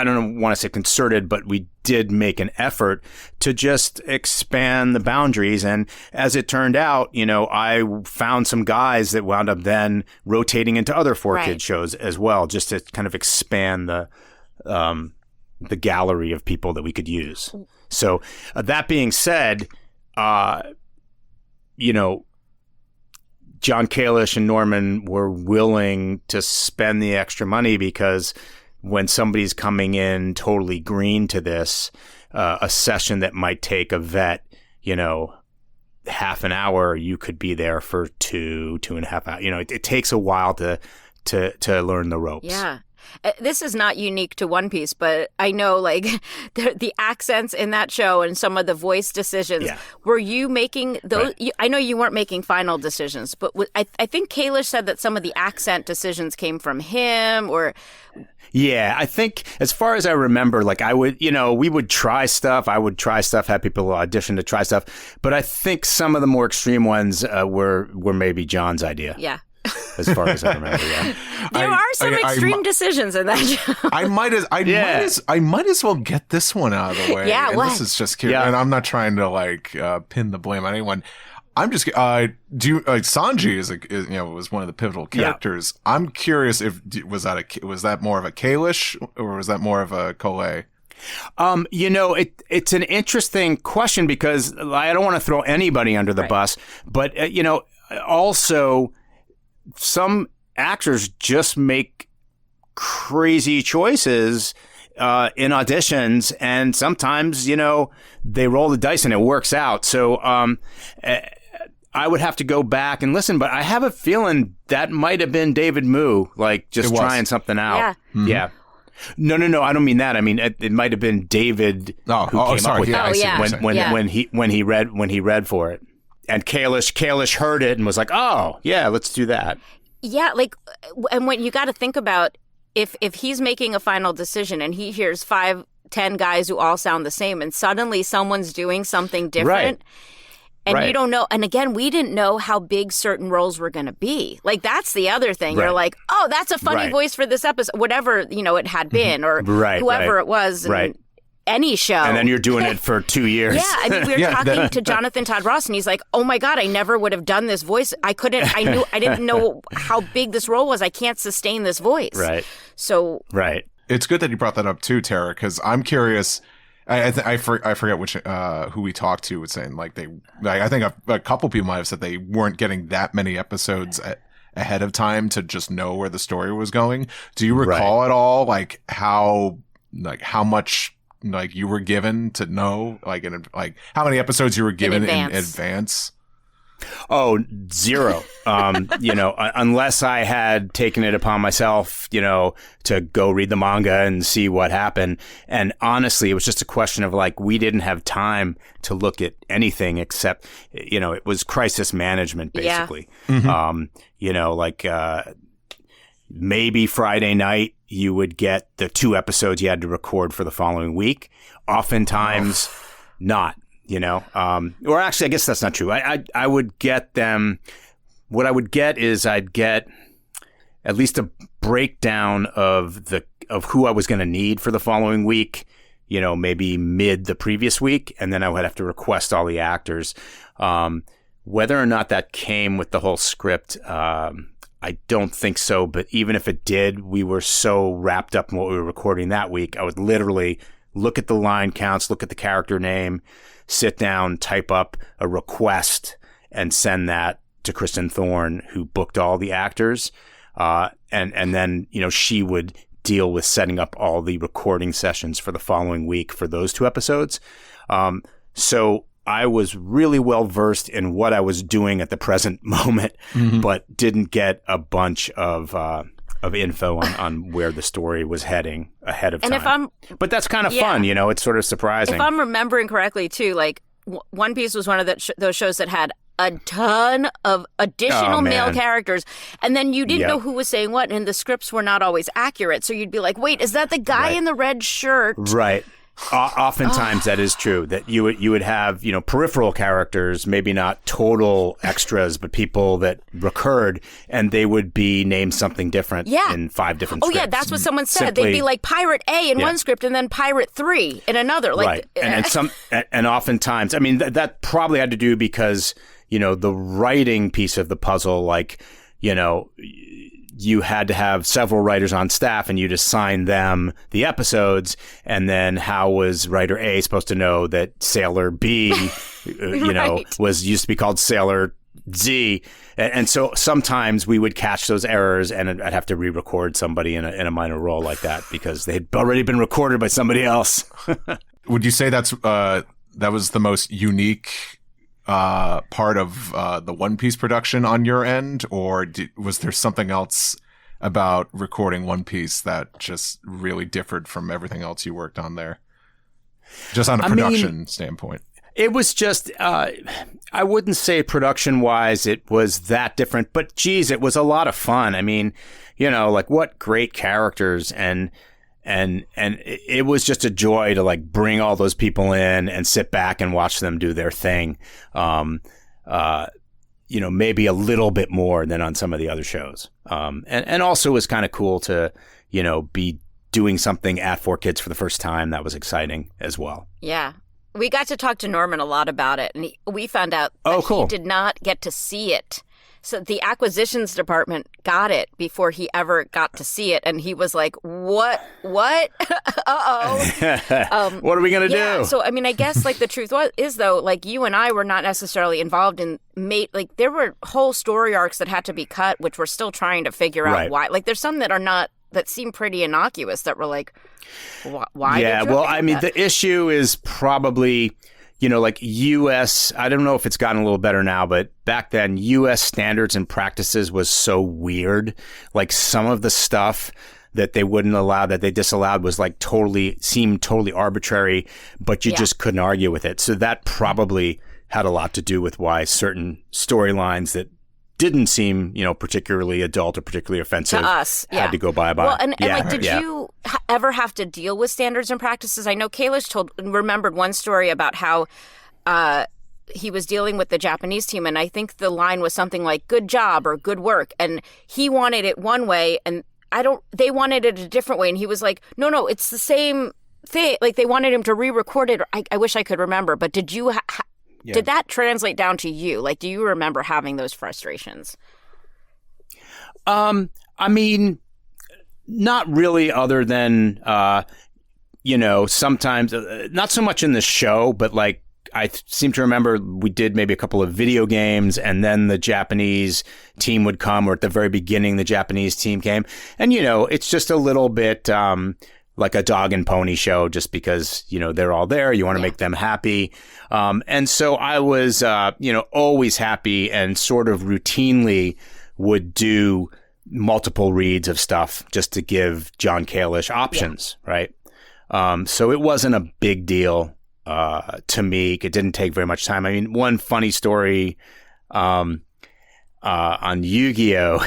don't want to say concerted, but we did make an effort to just expand the boundaries. And as it turned out, I found some guys that wound up then rotating into other 4Kids shows as well, just to kind of expand the gallery of people that we could use. So that being said, John Kalish and Norman were willing to spend the extra money, because when somebody's coming in totally green to this, a session that might take a vet, half an hour, you could be there for 2.5 hours. It takes a while to learn the ropes. Yeah. This is not unique to One Piece, but I know like the accents in that show and some of the voice decisions. Yeah. Were you making those? Right. I know you weren't making final decisions, but I think Kalish said that some of the accent decisions came from him, or. Yeah, I think as far as I remember, like I would, we would try stuff. I would try stuff, have people audition to try stuff. But I think some of the more extreme ones were maybe John's idea. Yeah. as far as I remember. Yeah. There are some extreme decisions in that show. I might as well get this one out of the way. Yeah, and what? This is just cute, and I'm not trying to like pin the blame on anyone. I'm just Sanji was one of the pivotal characters. Yeah. I'm curious if was that more of a Kalish or was that more of a Collet? It's an interesting question because I don't want to throw anybody under the bus, but also some actors just make crazy choices in auditions, and sometimes they roll the dice and it works out. So I would have to go back and listen, but I have a feeling that might have been David Moo, like just trying something out. Yeah. Mm-hmm. Yeah. No, I don't mean that. I mean it might have been David who came up with it when he read for it, and Kalish heard it and was like, "Oh, yeah, let's do that." Yeah, like, and when you got to think about if he's making a final decision and he hears 5-10 guys who all sound the same, and suddenly someone's doing something different. Right. And you don't know. And again, we didn't know how big certain roles were going to be. Like, that's the other thing. You're like, oh, that's a funny voice for this episode, whatever, it had been, or whoever it was in any show. And then you're doing it for 2 years. Yeah. I mean, we were talking to Jonathan Todd Ross, and he's like, oh my God, I never would have done this voice. I didn't know how big this role was. I can't sustain this voice. Right. So. Right. It's good that you brought that up too, Tara, because I'm curious. I forget which who we talked to was saying I think a couple people might have said they weren't getting that many episodes ahead of time to just know where the story was going. Do you recall at all how much you were given to know how many episodes you were given in advance? Oh, zero. Unless I had taken it upon myself, to go read the manga and see what happened. And honestly, it was just a question of we didn't have time to look at anything except, it was crisis management basically. Yeah. Mm-hmm. Maybe Friday night you would get the 2 episodes you had to record for the following week. Oftentimes not. Or actually, I guess that's not true. I would get them. What I would get is I'd get at least a breakdown of who I was going to need for the following week. Maybe mid the previous week, and then I would have to request all the actors. Whether or not that came with the whole script, I don't think so. But even if it did, we were so wrapped up in what we were recording that week. I would literally look at the line counts, look at the character name, sit down, type up a request, and send that to Kristen Thorne, who booked all the actors. And then, she would deal with setting up all the recording sessions for the following week for those 2 episodes. So I was really well versed in what I was doing at the present moment, but didn't get a bunch of info on where the story was heading ahead of time. But that's kind of fun, it's sort of surprising. If I'm remembering correctly too, One Piece was one of those shows that had a ton of additional male characters, and then you didn't know who was saying what, and the scripts were not always accurate, so you'd be like, wait, is that the guy in the red shirt? Right. Oftentimes that is true, that you would have, peripheral characters, maybe not total extras, but people that recurred, and they would be named something different in 5 different scripts. Oh, yeah, that's what someone said. They'd be like Pirate A in one script and then Pirate 3 in another. Right. And oftentimes, I mean, that probably had to do because, the writing piece of the puzzle, you had to have several writers on staff and you'd assign them the episodes. And then how was writer A supposed to know that Sailor B, was used to be called Sailor Z? And so sometimes we would catch those errors and I'd have to re-record somebody in a minor role like that because they'd already been recorded by somebody else. Would you say that was the most unique part of the One Piece production on your end, or was there something else about recording One Piece that just really differed from everything else you worked on there, just on a production standpoint? It was just, I wouldn't say production wise it was that different, but geez, it was a lot of fun. I mean, what great characters, and it was just a joy to bring all those people in and sit back and watch them do their thing. maybe a little bit more than on some of the other shows. And also it was kind of cool to, be doing something at 4Kids for the first time. That was exciting as well. Yeah. We got to talk to Norman a lot about it, and we found out that he did not get to see it. So the acquisitions department got it before he ever got to see it, and he was like, what? Uh-oh. What are we going to do? So, I mean, I guess, the truth is, though, you and I were not necessarily involved in, there were whole story arcs that had to be cut, which we're still trying to figure out why. There's some that seem pretty innocuous that were like, why? Yeah, well, I mean, the issue is probably, U.S., I don't know if it's gotten a little better now, but back then, U.S. standards and practices was so weird. Some of the stuff that they wouldn't allow, that they disallowed, was seemed totally arbitrary, but you just couldn't argue with it. So that probably had a lot to do with why certain storylines that didn't seem, particularly adult or particularly offensive to us, had to go bye-bye. Well, did you ever have to deal with standards and practices? I know Kalish remembered one story about how he was dealing with the Japanese team, and I think the line was something like "good job" or "good work," and he wanted it one way, and they wanted it a different way, and he was like, "No, it's the same thing." They wanted him to re-record it. Or I wish I could remember, but did you? Did that translate down to you? Do you remember having those frustrations? I mean, not really, other than, sometimes, not so much in the show, but I seem to remember we did maybe a couple of video games, and then the Japanese team would come, or at the very beginning, the Japanese team came. And, it's just a little bit, like a dog and pony show, just because, they're all there. You want to make them happy. And so I was, always happy and sort of routinely would do multiple reads of stuff just to give John Kalish options, right? So it wasn't a big deal to me. It didn't take very much time. I mean, one funny story on Yu-Gi-Oh!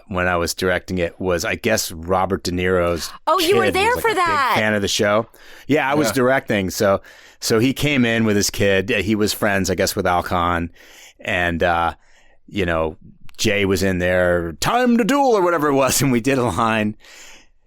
When I was directing it was, I guess, Robert De Niro's you were there was for that. Big fan of the show. Yeah, I was directing. So he came in with his kid. He was friends, I guess, with Alcon. And, Jay was in there, time to duel or whatever it was. And we did a line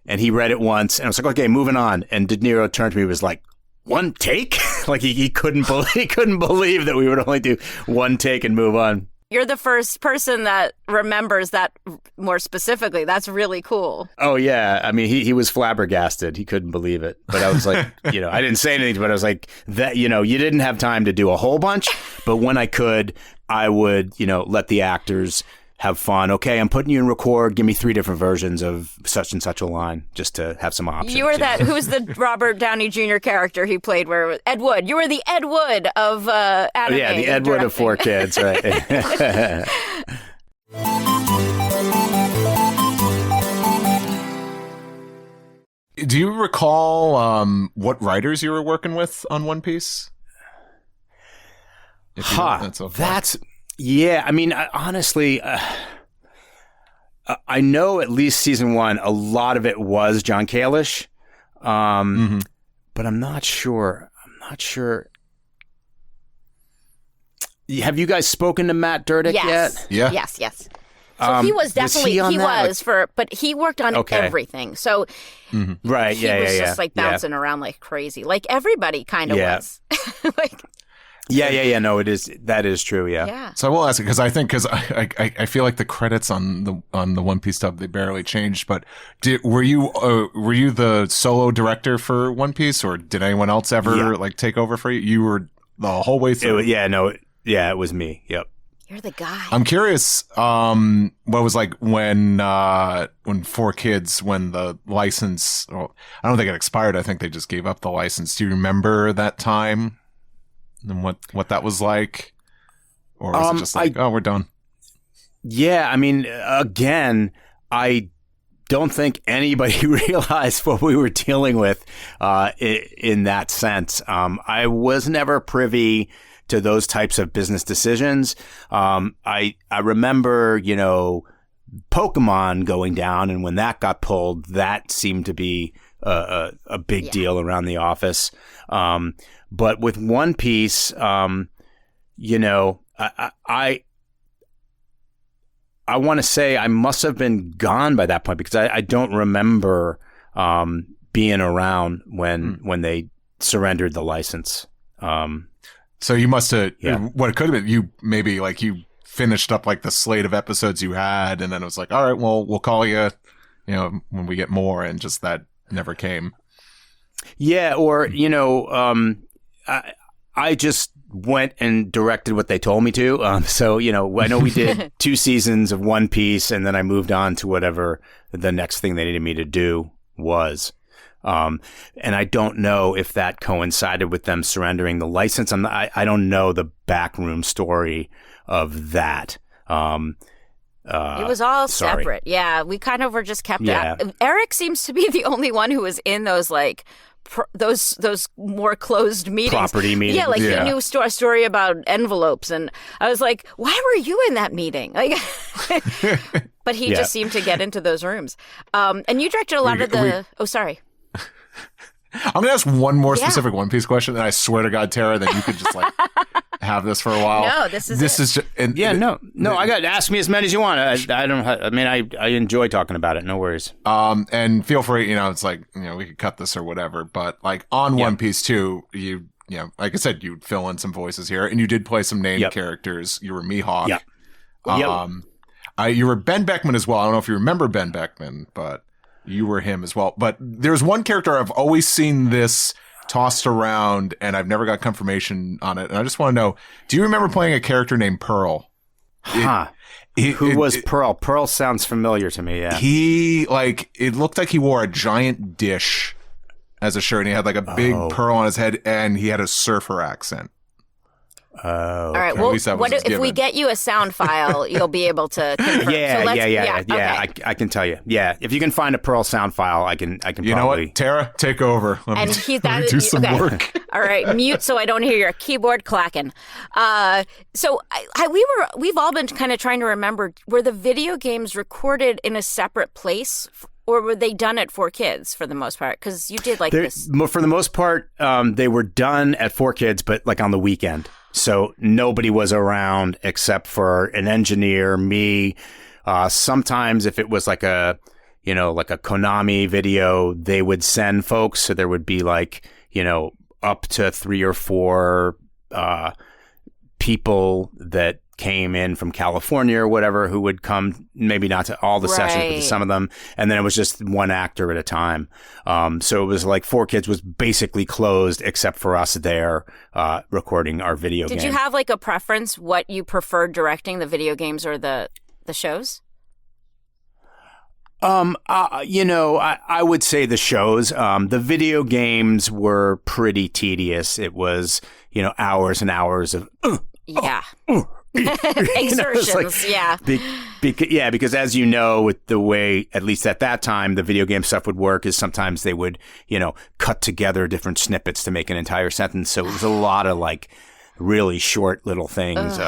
and he read it once. And I was like, okay, moving on. And De Niro turned to me and was like, one take? he couldn't believe that we would only do one take and move on. You're the first person that remembers that more specifically. That's really cool. Oh, yeah. I mean, he was flabbergasted. He couldn't believe it. But I was like, I didn't say anything, but I was like, that, you didn't have time to do a whole bunch. But when I could, I would, let the actors have fun. Okay, I'm putting you in record. Give me 3 different versions of such and such a line, just to have some options. You were who was the Robert Downey Jr. character he played? Where it was Ed Wood? You were the Ed Wood of anime. Yeah, the Ed Wood of 4Kids, right? Do you recall what writers you were working with on One Piece? That's yeah. I mean, honestly, I know at least season 1, a lot of it was John Kalish, but I'm not sure. Have you guys spoken to Matt Durdick yet? Yeah. Yes. So he was definitely but he worked on everything. So right, he was just bouncing around like crazy, like everybody kind of was. Yeah. No, that is true. Yeah. So I will ask it because I feel like the credits on the One Piece stuff, they barely changed. But were you the solo director for One Pice, or did anyone else ever take over for you? You were the whole way through. It was me. Yep. You're the guy. I'm curious. What was like when 4Kids, when the license? Well, I don't think it expired. I think they just gave up the license. Do you remember that time? And what that was like? Or was it just like, we're done? Yeah, I mean, again, I don't think anybody realized what we were dealing with in that sense. I was never privy to those types of business decisions. I remember, Pokémon going down, and when that got pulled, that seemed to be a big deal around the office. But with One Piece, I I want to say I must have been gone by that point because I don't remember being around when they surrendered the license. So you must have, what it could have been, you maybe like you finished up like the slate of episodes you had, and then it was like, all right, well, we'll call you, when we get more, and just that never came. Yeah, or, I just went and directed what they told me to. So, I know we did 2 seasons of One Piece, and then I moved on to whatever the next thing they needed me to do was. And I don't know if that coincided with them surrendering the license. I don't know the backroom story of that. It was all separate. Yeah, we kind of were just kept out. Eric seems to be the only one who was in those like those more closed meetings. Property meetings. Yeah, he knew a story about envelopes, and I was like, why were you in that meeting? Like, but he just seemed to get into those rooms. And you directed a lot of the. Oh, sorry. I'm going to ask one more specific One Piece question, and I swear to God, Tara, that you could just have this for a while. No, this is just, no. I got ask me as many as you want. I enjoy talking about it. No worries. And feel free. It's like we could cut this or whatever. But like on One Piece too, you like I said, you'd fill in some voices here, and you did play some named characters. You were Mihawk. You were Ben Beckman as well. I don't know if you remember Ben Beckman, but. You were him as well. But there's one character I've always seen this tossed around, and I've never got confirmation on it. And I just want to know, do you remember playing a character named Pearl? Who was Pearl? Pearl sounds familiar to me, yeah. It looked like he wore a giant dish as a shirt, and he had like a big pearl on his head, and he had a surfer accent. All right. Well, if we get you a sound file, you'll be able to confirm. Yeah. Okay. I can tell you. Yeah, if you can find a Pearl sound file, I can. You know what, Tara, take over. Let me do some work. All right, mute so I don't hear your keyboard clacking. So we've all been kind of trying to remember, were the video games recorded in a separate place? Or were they done at 4Kids for the most part? Because you did this. For the most part, they were done at 4Kids, but like on the weekend. So nobody was around except for an engineer, me. Sometimes if it was like a Konami video, they would send folks. So there would be up to 3 or 4 people that came in from California or whatever who would come, maybe not to all the sessions, but to some of them. And then it was just one actor at a time. So it was like 4Kids was basically closed except for us there recording our video game. Did you have a preference what you preferred directing, the video games or the shows? I would say the shows. The video games were pretty tedious. It was, hours and hours of exertions, because as you know, with the way, at least at that time, the video game stuff would work is sometimes they would, cut together different snippets to make an entire sentence. So it was a lot of really short little things,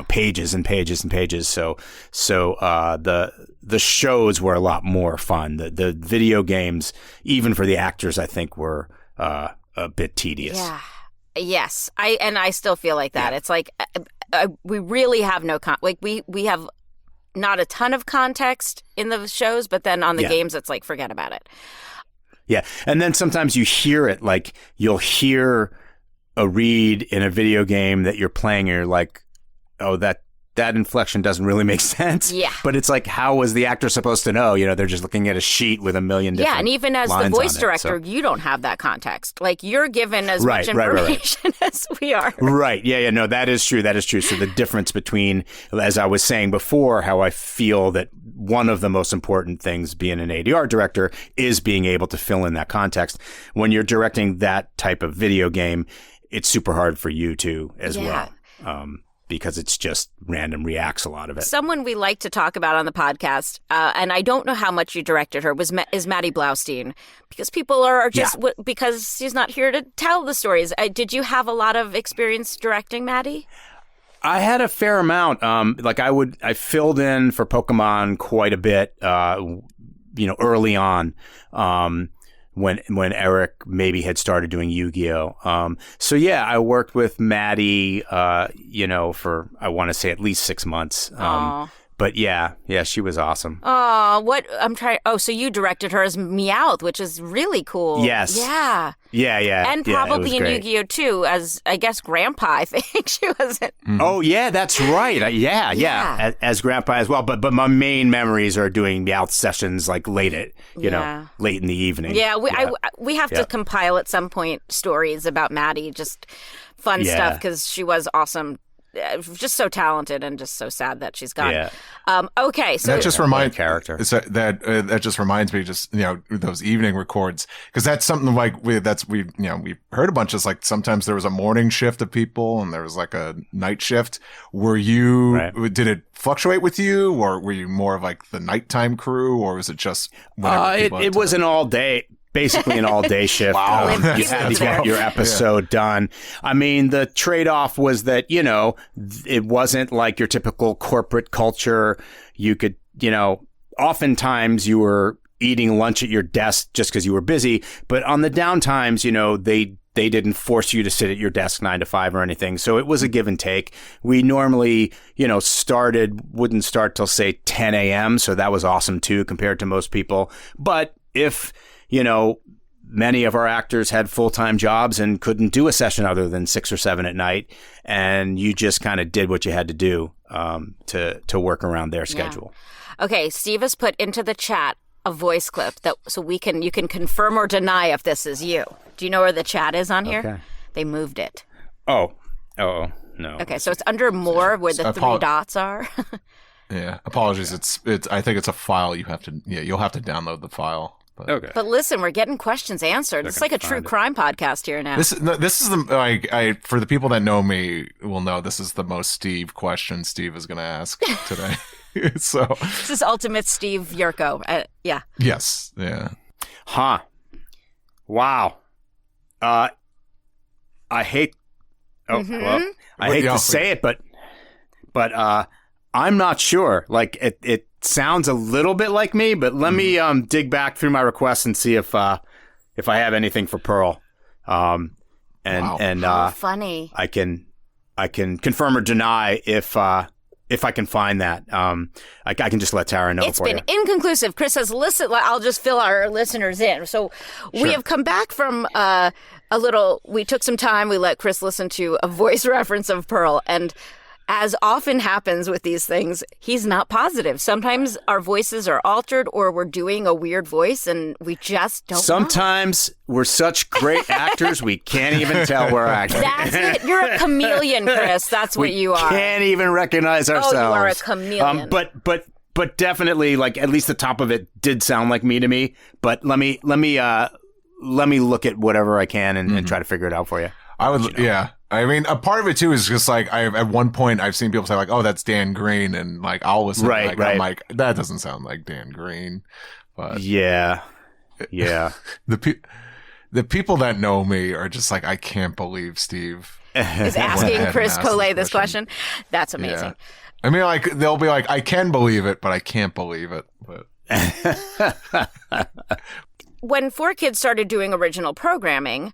pages and pages and pages. So the shows were a lot more fun. The video games, even for the actors, I think were a bit tedious. Yeah. Yes. I still feel like that. Yeah. It's like we really have no we have not a ton of context in the shows, but then on the games, it's like forget about it. Yeah, and then sometimes you hear it, you'll hear a read in a video game that you're playing, and you're like, oh, that inflection doesn't really make sense. Yeah. But it's like, how was the actor supposed to know? They're just looking at a sheet with a million different and even as the voice director, you don't have that context. You're given as much information as we are. Right. Yeah. No, that is true. So the difference between, as I was saying before, how I feel that one of the most important things being an ADR director is being able to fill in that context. When you're directing that type of video game, it's super hard for you to as well. Because it's just random reacts, a lot of it. Someone we like to talk about on the podcast, and I don't know how much you directed her, is Maddie Blaustein. Because people are just, because she's not here to tell the stories. Did you have a lot of experience directing Maddie? I had a fair amount. I filled in for Pokémon quite a bit, early on. When Eric maybe had started doing Yu-Gi-Oh. I worked with Maddie, for, I want to say at least 6 months. But yeah, she was awesome. Oh, what I'm trying. Oh, so you directed her as Meowth, which is really cool. Yes. Yeah. Yeah. And probably in Yu-Gi-Oh too, as I guess Grandpa. I think she was. Oh yeah, that's right. Yeah. As Grandpa as well. But my main memories are doing Meowth sessions like late in the evening. Yeah, we have to compile at some point stories about Maddie, just fun stuff because she was awesome. Just so talented, and just so sad that she's gone. Yeah. Okay, so that just reminds character. That just reminds me, just those evening records, because that's something like we've heard a bunch of, like, sometimes there was a morning shift of people and there was like a night shift. Were you? Did it fluctuate with you, or were you more of like the nighttime crew, or was it just? It was an all day. Basically an all-day shift. Wow. You had to get your episode done. I mean, the trade-off was that, it wasn't like your typical corporate culture. You could, oftentimes you were eating lunch at your desk just because you were busy. But on the downtimes, they didn't force you to sit at your desk 9 to 5 or anything. So it was a give and take. We normally, wouldn't start till, say, 10 a.m. So that was awesome, too, compared to most people. But if many of our actors had full-time jobs and couldn't do a session other than 6 or 7 at night, and you just kind of did what you had to do to work around their schedule. Yeah. Okay, Steve has put into the chat a voice clip so you can confirm or deny if this is you. Do you know where the chat is on here? Okay. They moved it. Oh, no. Okay, so it's under more where the 3 dots are. Yeah, apologies. It's. I think it's a file you have to. Yeah, you'll have to download the file. But listen, we're getting questions answered. It's like a true crime podcast here now. This is the for the people that know me will know this is the most Steve question Steve is going to ask today. So this is ultimate Steve Yurko. Yeah. Yes. Yeah. Huh. Wow. I hate. Oh well. I hate to say it, but I'm not sure. Like it sounds a little bit like me, but let me dig back through my requests and see if I have anything for Pearl. Wow. How funny. I can confirm or deny if I can find that. I can just let Tara know. It's been inconclusive. Chris says, listen, I'll just fill our listeners in. So we have come back from we took some time. We let Chris listen to a voice reference of Pearl, and as often happens with these things, he's not positive. Sometimes our voices are altered, or we're doing a weird voice and we just don't Sometimes we're such great actors, we can't even tell we're acting. That's it. You're a chameleon, Chris. That's what you are. We can't even recognize ourselves. Oh, you are a chameleon. But definitely, like, at least the top of it did sound like me to me. But let me look at whatever I can and try to figure it out for you. I would, yeah. I mean, a part of it too is just like at one point I've seen people say like, "Oh, that's Dan Green," and like I'll listen. Right. I'm like, that doesn't sound like Dan Green. But yeah. The people that know me are just like, I can't believe Steve is asking Chris Collet this question. That's amazing. Yeah. I mean, like they'll be like, I can believe it, but I can't believe it. But when 4Kids started doing original programming.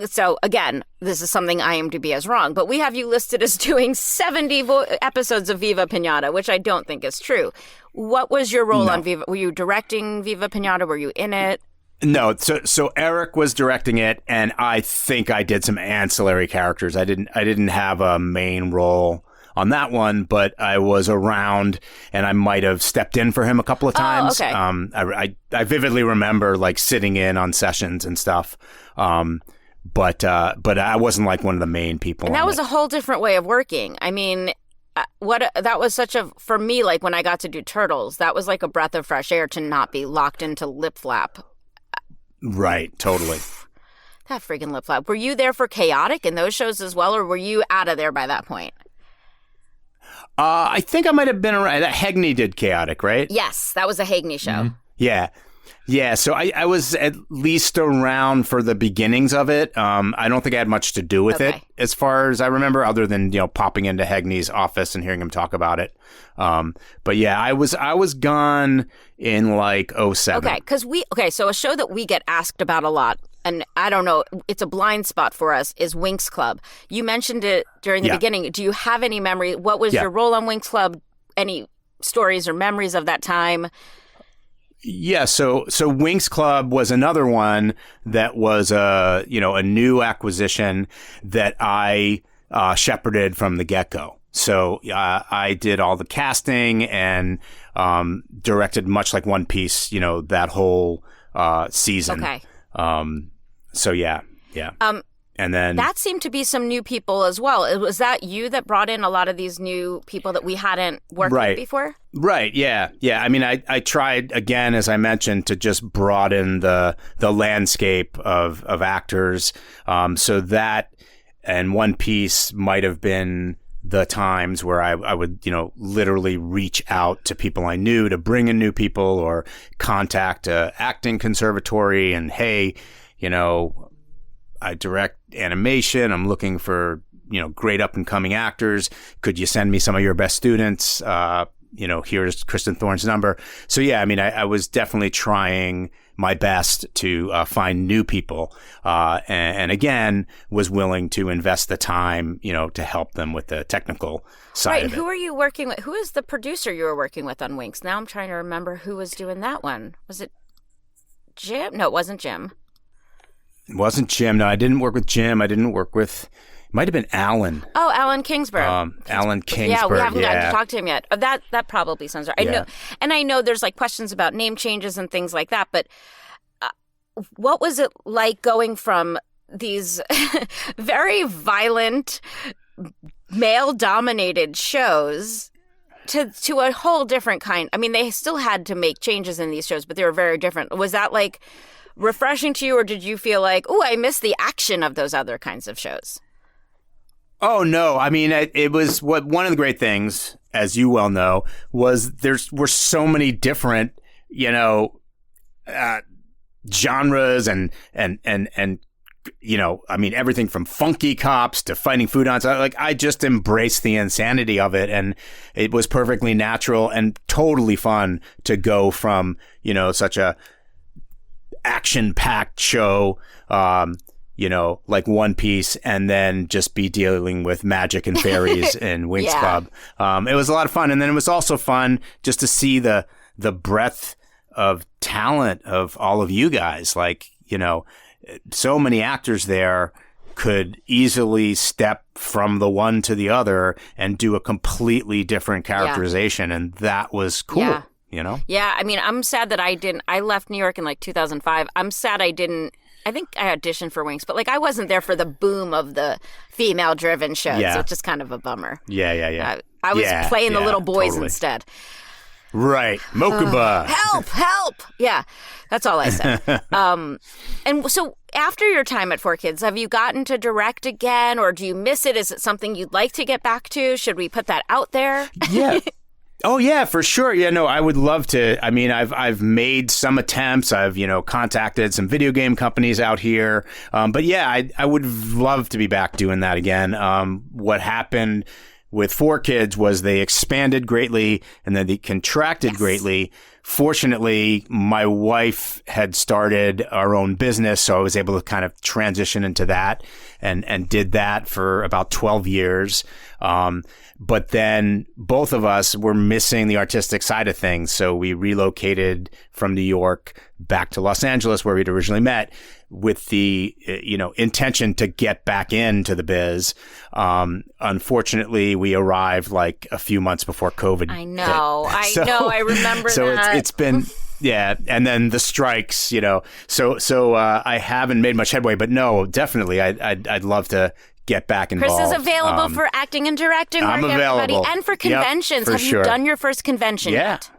So again, this is something IMDb has wrong, but we have you listed as doing 70 episodes of Viva Pinata, which I don't think is true. What was your role on Viva? Were you directing Viva Pinata? Were you in it? No. So Eric was directing it, and I think I did some ancillary characters. I didn't have a main role on that one, but I was around, and I might have stepped in for him a couple of times. Oh, okay. I vividly remember like sitting in on sessions and stuff. But I wasn't like one of the main people. And that was a whole different way of working. I mean, that was for me, like when I got to do Turtles, that was like a breath of fresh air to not be locked into lip flap. Right. Totally. That freaking lip flap. Were you there for Chaotic in those shows as well, or were you out of there by that point? I think I might have been around. Hegney did Chaotic, right? Yes, that was a Hegney show. Mm-hmm. Yeah. Yeah, so I was at least around for the beginnings of it. I don't think I had much to do with it, as far as I remember, other than popping into Hegney's office and hearing him talk about it. But yeah, I was gone in like 2007. So a show that we get asked about a lot, and I don't know, it's a blind spot for us, is Winx Club. You mentioned it during the beginning. Do you have any memory? What was your role on Winx Club? Any stories or memories of that time? Yeah, so Winx Club was another one that was a new acquisition that I shepherded from the get-go. So I did all the casting and directed, much like One Piece, that whole season. Okay. So yeah. And then that seemed to be some new people as well. Was that you that brought in a lot of these new people that we hadn't worked with before? Right. Yeah. I mean, I tried again, as I mentioned, to just broaden the landscape of actors. So that and One Piece might have been the times where I would, literally reach out to people I knew to bring in new people, or contact a acting conservatory and, hey, I direct animation. I'm looking for, great up and coming actors. Could you send me some of your best students? Here's Kristen Thorne's number. So yeah, I mean, I was definitely trying my best to find new people, and again was willing to invest the time, to help them with the technical side right. of it. Who are you working with? Who is the producer you were working with on Winx? Now I'm trying to remember who was doing that one. Was it Jim? No, it wasn't Jim. It wasn't Jim. No, I didn't work with Jim. I didn't work with. It might have been Alan. Oh, Alan Kingsburg. Alan Kingsburg. Yeah, we haven't gotten to talk to him yet. That probably sounds right. I know, and I know there's like questions about name changes and things like that. But what was it like going from these very violent, male-dominated shows to a whole different kind? I mean, they still had to make changes in these shows, but they were very different. Was that like refreshing to you, or did you feel like, oh, I miss the action of those other kinds of shows? Oh, no. I mean, it was one of the great things, as you well know, was were so many different, genres and I mean, everything from funky cops to fighting foodons. I just embraced the insanity of it, and it was perfectly natural and totally fun to go from, such a action-packed show, like One Piece, and then just be dealing with magic and fairies in Winx Club. It was a lot of fun. And then it was also fun just to see the breadth of talent of all of you guys. So many actors there could easily step from the one to the other and do a completely different characterization. And that was cool. Yeah, I mean, I'm sad that I left New York in 2005. I'm sad I think I auditioned for Winx, but I wasn't there for the boom of the female-driven shows, which is kind of a bummer. Yeah. I was playing the little boys instead. Right. Mokuba. Help. Yeah, that's all I said. And so after your time at 4Kids, have you gotten to direct again, or do you miss it? Is it something you'd like to get back to? Should we put that out there? Yeah. Oh yeah, for sure. Yeah, no, I would love to. I mean, I've made some attempts. I've contacted some video game companies out here. But yeah, I would love to be back doing that again. What happened with 4Kids was they expanded greatly and then they contracted greatly. Fortunately, my wife had started our own business, so I was able to kind of transition into that and did that for about 12 years. But then both of us were missing the artistic side of things. So we relocated from New York back to Los Angeles, where we'd originally met, with the, intention to get back into the biz. Unfortunately, we arrived a few months before COVID. I know. I remember that. So it's been... Yeah, and then the strikes, So I haven't made much headway, but no, definitely, I'd love to get back involved. Chris is available for acting and directing. I'm available. Everybody. And for conventions. Yep, for you done your first convention yet?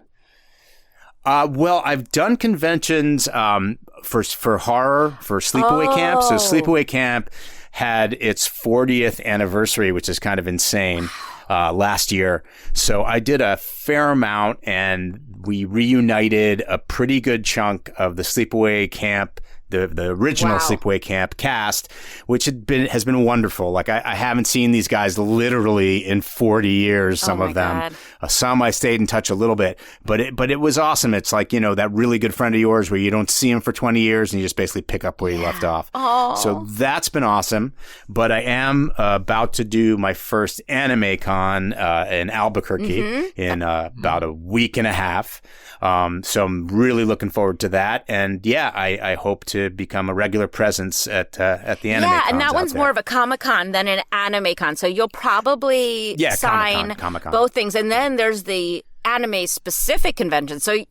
Well, I've done conventions for horror, for Sleepaway Camp. So Sleepaway Camp had its 40th anniversary, which is kind of insane, last year. So I did a fair amount, and we reunited a pretty good chunk of the Sleepaway Camp the original Sleepaway Camp cast, which has been wonderful. Like I haven't seen these guys literally in 40 years. Some of them, some I stayed in touch a little bit, but it was awesome. It's like, you know, that really good friend of yours where you don't see him for 20 years and you just basically pick up where you left off. Oh. So that's been awesome. But I am about to do my first anime con in Albuquerque in about a week and a half. So I'm really looking forward to that. And yeah, I hope to become a regular presence at the anime cons. Yeah, and that one's more of a Comic-Con than an anime con. So you'll probably sign Comic-Con. both things. And then there's the anime specific convention. So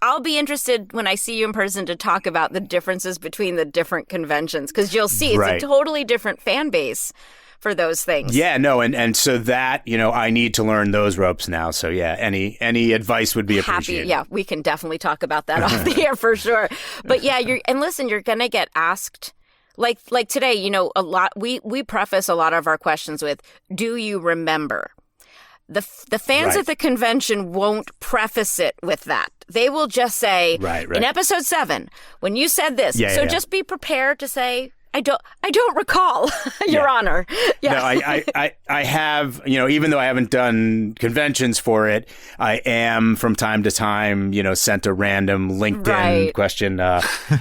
I'll be interested when I see you in person to talk about the differences between the different conventions, because you'll see it's a totally different fan base for those things. Yeah, no, and so that, you know, I need to learn those ropes now. So yeah, any advice would be appreciated. Yeah, we can definitely talk about that off the air for sure. But yeah, you're gonna get asked like today, you know, a lot. We preface a lot of our questions with, "Do you remember?" The fans at the convention won't preface it with that. They will just say, in episode 7, when you said this. Just be prepared to say, I don't recall, Your Honor. Yeah. No, I have, you know, even though I haven't done conventions for it, I am from time to time, you know, sent a random LinkedIn question.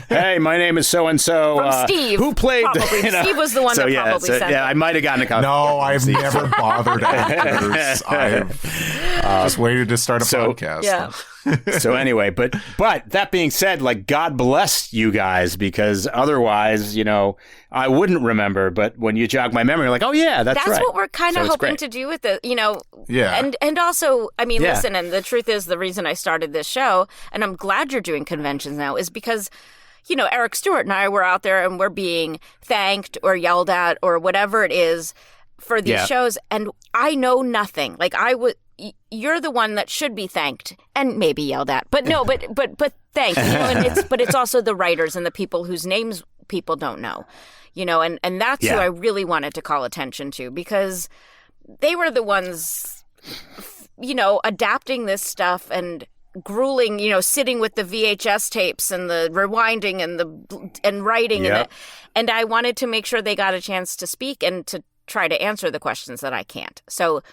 Hey, my name is so-and-so. From Steve. Who played? You know? Steve was the one that probably sent it. Yeah, I might have gotten a copy. No, I've never bothered actors. I've just waited to start a podcast. Yeah. So anyway, but that being said, like, God bless you guys, because otherwise, you know, I wouldn't remember. But when you jog my memory, like, oh yeah, that's right. That's what we're kind of hoping to do with it, you know. Yeah. And also, I mean, listen, and the truth is, the reason I started this show, and I'm glad you're doing conventions now, is because, you know, Eric Stewart and I were out there and we're being thanked or yelled at or whatever it is for these shows, and I know nothing. Like, you're the one that should be thanked and maybe yelled at, but no, but thanked. You know, and it's also the writers and the people whose names people don't know, you know, and that's who I really wanted to call attention to, because they were the ones, you know, adapting this stuff and grueling, you know, sitting with the VHS tapes and the rewinding and writing and I wanted to make sure they got a chance to speak and to try to answer the questions that I can't. So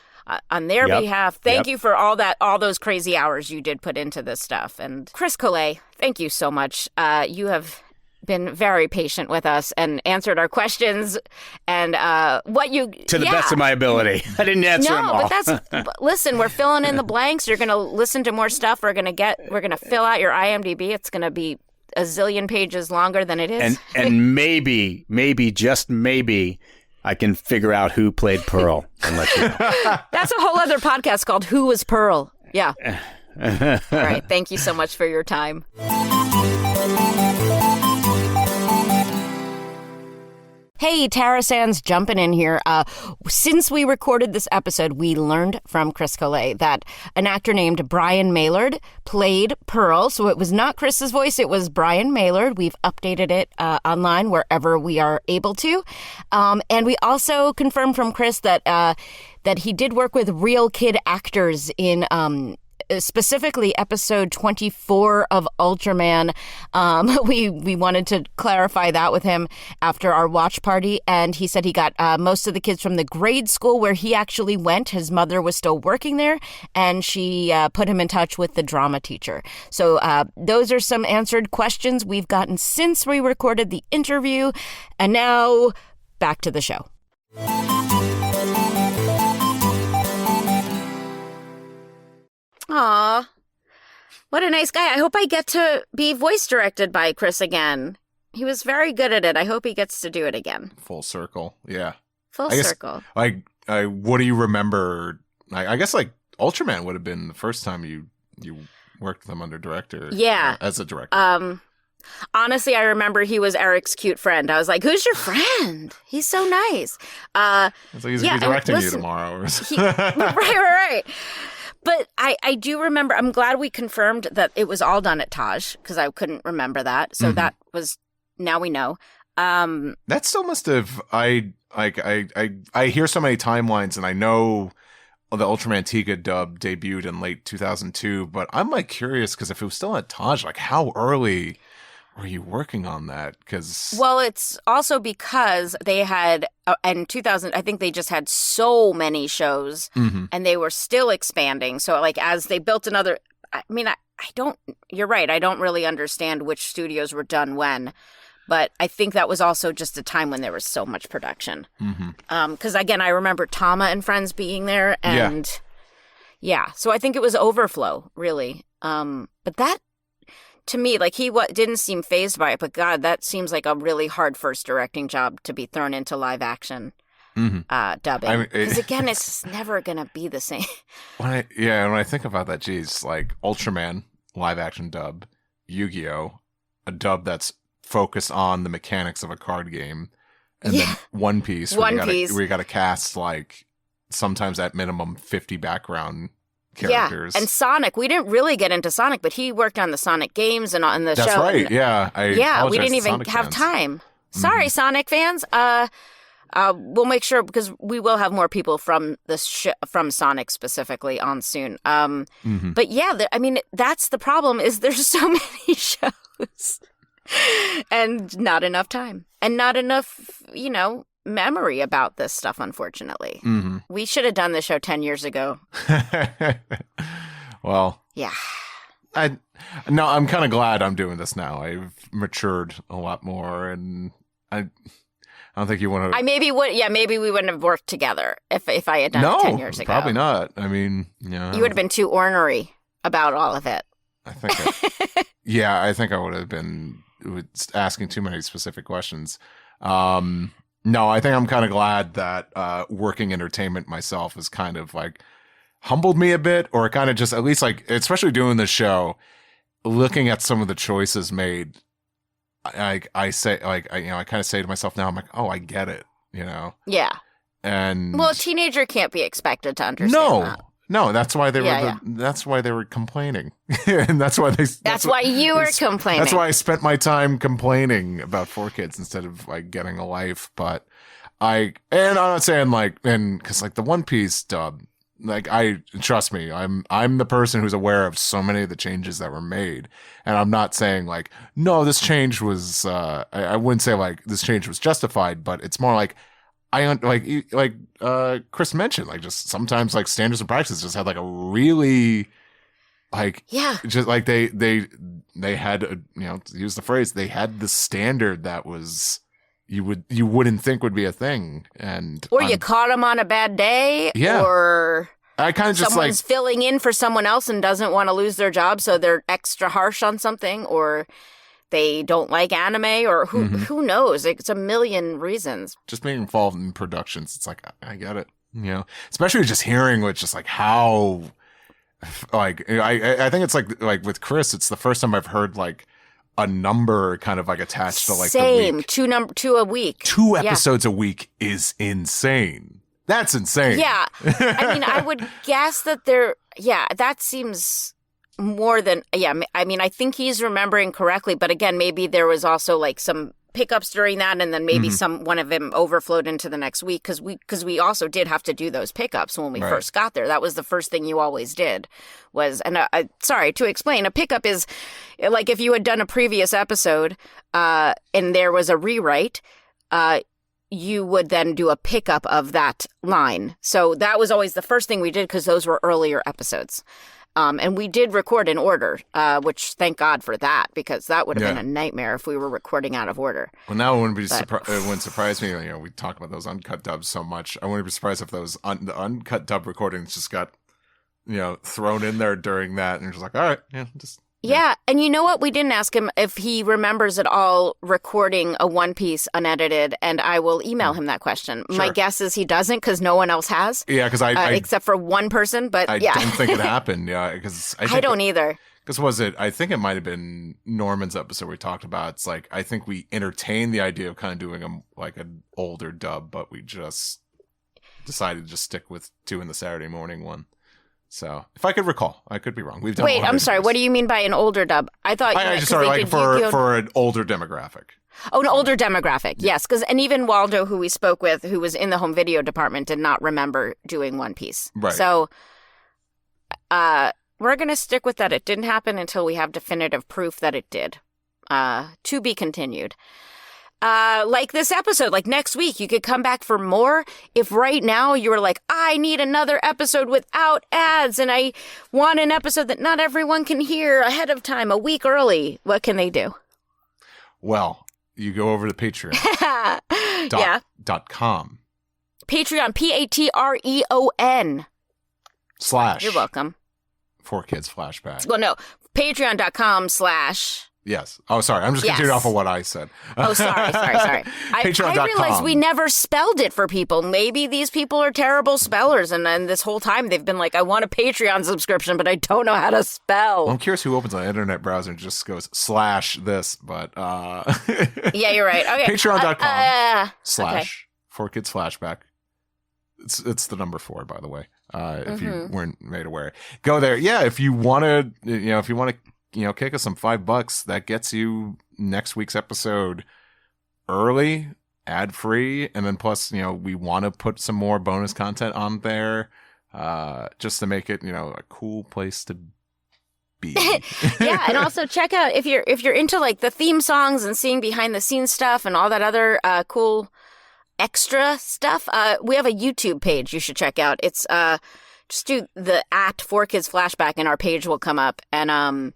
on their behalf, thank you for all those crazy hours you did put into this stuff. And Chris Collet, thank you so much. You have been very patient with us and answered our questions and to the best of my ability. I didn't answer them all. But listen, we're filling in the blanks. You're going to listen to more stuff. We're going to fill out your IMDb. It's going to be a zillion pages longer than it is. And maybe, just maybe, I can figure out who played Pearl and let you know. That's a whole other podcast called Who Was Pearl? Yeah. All right. Thank you so much for your time. Hey, Tara Sands jumping in here. Since we recorded this episode, we learned from Chris Collet that an actor named Brian Maylard played Pearl. So it was not Chris's voice, it was Brian Maylard. We've updated it online wherever we are able to. And we also confirmed from Chris that he did work with real kid actors in specifically episode 24 of Ultraman. We wanted to clarify that with him after our watch party, and he said he got most of the kids from the grade school where he actually went. His mother was still working there, and she put him in touch with the drama teacher. So those are some answered questions we've gotten since we recorded the interview, and now back to the show. Aw, what a nice guy. I hope I get to be voice directed by Chris again. He was very good at it. I hope he gets to do it again. Full circle, yeah. Full circle. Like, what do you remember? I guess, like, Ultraman would have been the first time you worked with him under director. Yeah. As a director. Honestly, I remember he was Eric's cute friend. I was like, who's your friend? He's so nice. It's like he's going to be directing you tomorrow. Or something. Right. But I do remember, I'm glad we confirmed that it was all done at Taj, because I couldn't remember that. So that was, now we know. That still must have, I hear so many timelines, and I know the Ultraman Tiga dub debuted in late 2002, but I'm like curious, because if it was still at Taj, like how early were you working on that? Because Well, it's also because they had, in 2000, I think they just had so many shows and they were still expanding. So like as they built another, I mean, I don't, you're right. I don't really understand which studios were done when, but I think that was also just a time when there was so much production. Because again, I remember Tama and friends being there and yeah. So I think it was overflow really. But that, to me, like he didn't seem fazed by it, but God, that seems like a really hard first directing job to be thrown into live action dubbing. Because again, it's just never gonna be the same. When I think about that, geez, like Ultraman live action dub, Yu-Gi-Oh, a dub that's focused on the mechanics of a card game, and then One Piece, where you got to cast like sometimes at minimum 50 background characters. Yeah, and Sonic. We didn't really get into Sonic, but he worked on the Sonic games and on the show. That's right. And, we didn't even have time. Sorry, Sonic fans. We'll make sure because we will have more people from from Sonic specifically on soon. But yeah, I mean that's the problem is there's so many shows and not enough time and not enough, memory about this stuff, unfortunately. We should have done the show 10 years ago. Well, yeah. I'm kind of glad I'm doing this now. I've matured a lot more, and I don't think you want to. Maybe we wouldn't have worked together if I had done it 10 years ago. Probably not. I mean, you would have been too ornery about all of it. I think I think I would have been asking too many specific questions. No, I think I'm kind of glad that working entertainment myself has kind of like humbled me a bit, or kind of just at least like, especially doing this show, looking at some of the choices made. I kind of say to myself now, I'm like, oh, I get it, Yeah. And well, a teenager can't be expected to understand that. No, that's why they that's why they were complaining. And that's why why you were complaining. That's why I spent my time complaining about 4Kids instead of like getting a life. But I'm not saying cause like the One Piece dub, like trust me, I'm the person who's aware of so many of the changes that were made. And I'm not saying like, no, this change was, I wouldn't say like this change was justified, but it's more like, Chris mentioned, like just sometimes like standards and practices just had like a really just like they had to use the phrase, they had the standard that was you wouldn't think would be a thing, and or you caught them on a bad day, or I kind of just someone's filling in for someone else and doesn't want to lose their job, so they're extra harsh on something, or they don't like anime, or who knows? It's a million reasons. Just being involved in productions, it's like, I get it. Especially just hearing with just like how, like, I think it's like with Chris, it's the first time I've heard like a number kind of like attached to like the week. two a week. 2 episodes a week is insane. That's insane. Yeah. I mean, I would guess that that seems more than, I mean, I think he's remembering correctly, but again, maybe there was also like some pickups during that, and then maybe one of them overflowed into the next week, because we also did have to do those pickups when we first got there. That was the first thing you always did was, and sorry, to explain, a pickup is like if you had done a previous episode and there was a rewrite, you would then do a pickup of that line. So that was always the first thing we did, because those were earlier episodes. And we did record in order, which thank God for that, because that would have been a nightmare if we were recording out of order. Well, now it wouldn't surprise me. We talk about those uncut dubs so much. I wouldn't be surprised if those the uncut dub recordings just got, thrown in there during that, and you're just like, all right, Yeah, and you know what? We didn't ask him if he remembers at all recording a One Piece unedited, and I will email him that question. Sure. My guess is he doesn't, because no one else has. Yeah, because except for one person, but I don't think it happened. Yeah, because I don't either. Because I think it might have been Norman's episode we talked about. It's like, I think we entertained the idea of kind of doing an older dub, but we just decided to just stick with doing the Saturday morning one. So, if I could recall, I could be wrong. We've done. Wait, I'm sorry. What do you mean by an older dub? I thought I just sorry, like for an older demographic. Oh, an older demographic. Yes, because and even Waldo, who we spoke with, who was in the home video department, did not remember doing One Piece. Right. So, we're gonna stick with that. It didn't happen until we have definitive proof that it did. to be continued. Like this episode, like next week, you could come back for more. If right now you were like, I need another episode without ads, and I want an episode that not everyone can hear ahead of time, a week early, what can they do? Well, you go over to Patreon. .com. Patreon, Patreon. / You're welcome. 4Kids Flashback. Well, no, Patreon.com / Yes. Oh, sorry. I'm just continuing off of what I said. Oh, sorry. I realized we never spelled it for people. Maybe these people are terrible spellers, and then this whole time they've been like, I want a Patreon subscription, but I don't know how to spell. Well, I'm curious who opens an internet browser and just goes / this, but... Yeah, you're right. Okay. Patreon.com / 4Kids Flashback. It's the number 4, by the way, if you weren't made aware. Go there. Yeah, if you want to, kick us some $5, that gets you next week's episode early, ad-free, and then plus, we want to put some more bonus content on there, just to make it, a cool place to be. Yeah, and also check out if you're into like the theme songs and seeing behind the scenes stuff and all that other cool extra stuff. We have a YouTube page you should check out. It's just do the @4Kids Flashback and our page will come up. And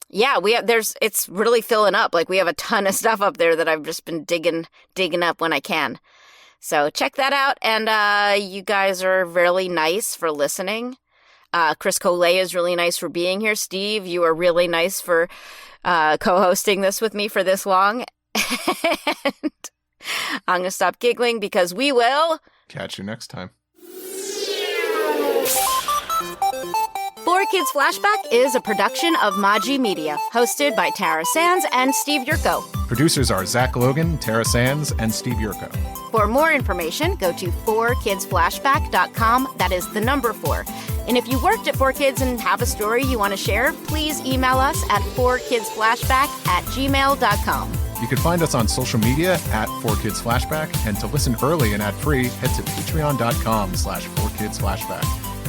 yeah, it's really filling up. Like we have a ton of stuff up there that I've just been digging up when I can. So check that out. And you guys are really nice for listening. Chris Collet is really nice for being here. Steve, you are really nice for co-hosting this with me for this long. And I'm going to stop giggling because we will catch you next time. 4Kids Flashback is a production of Maji Media, hosted by Tara Sands and Steve Yurko. Producers are Zach Logan, Tara Sands, and Steve Yurko. For more information, go to 4kidsflashback.com. That is the number 4. And if you worked at 4Kids and have a story you want to share, please email us at 4kidsflashback@gmail.com. You can find us on social media @4Kids Flashback, and to listen early and ad-free, head to patreon.com /4Kids Flashback.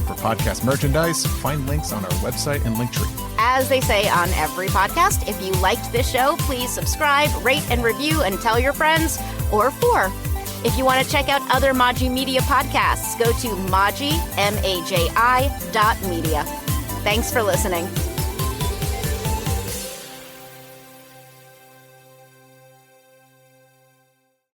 For podcast merchandise, find links on our website and Linktree. As they say on every podcast, if you liked this show, please subscribe, rate, and review, and tell your friends, or 4. If you want to check out other Maji Media podcasts, go to Maji, MAJI.media. Thanks for listening.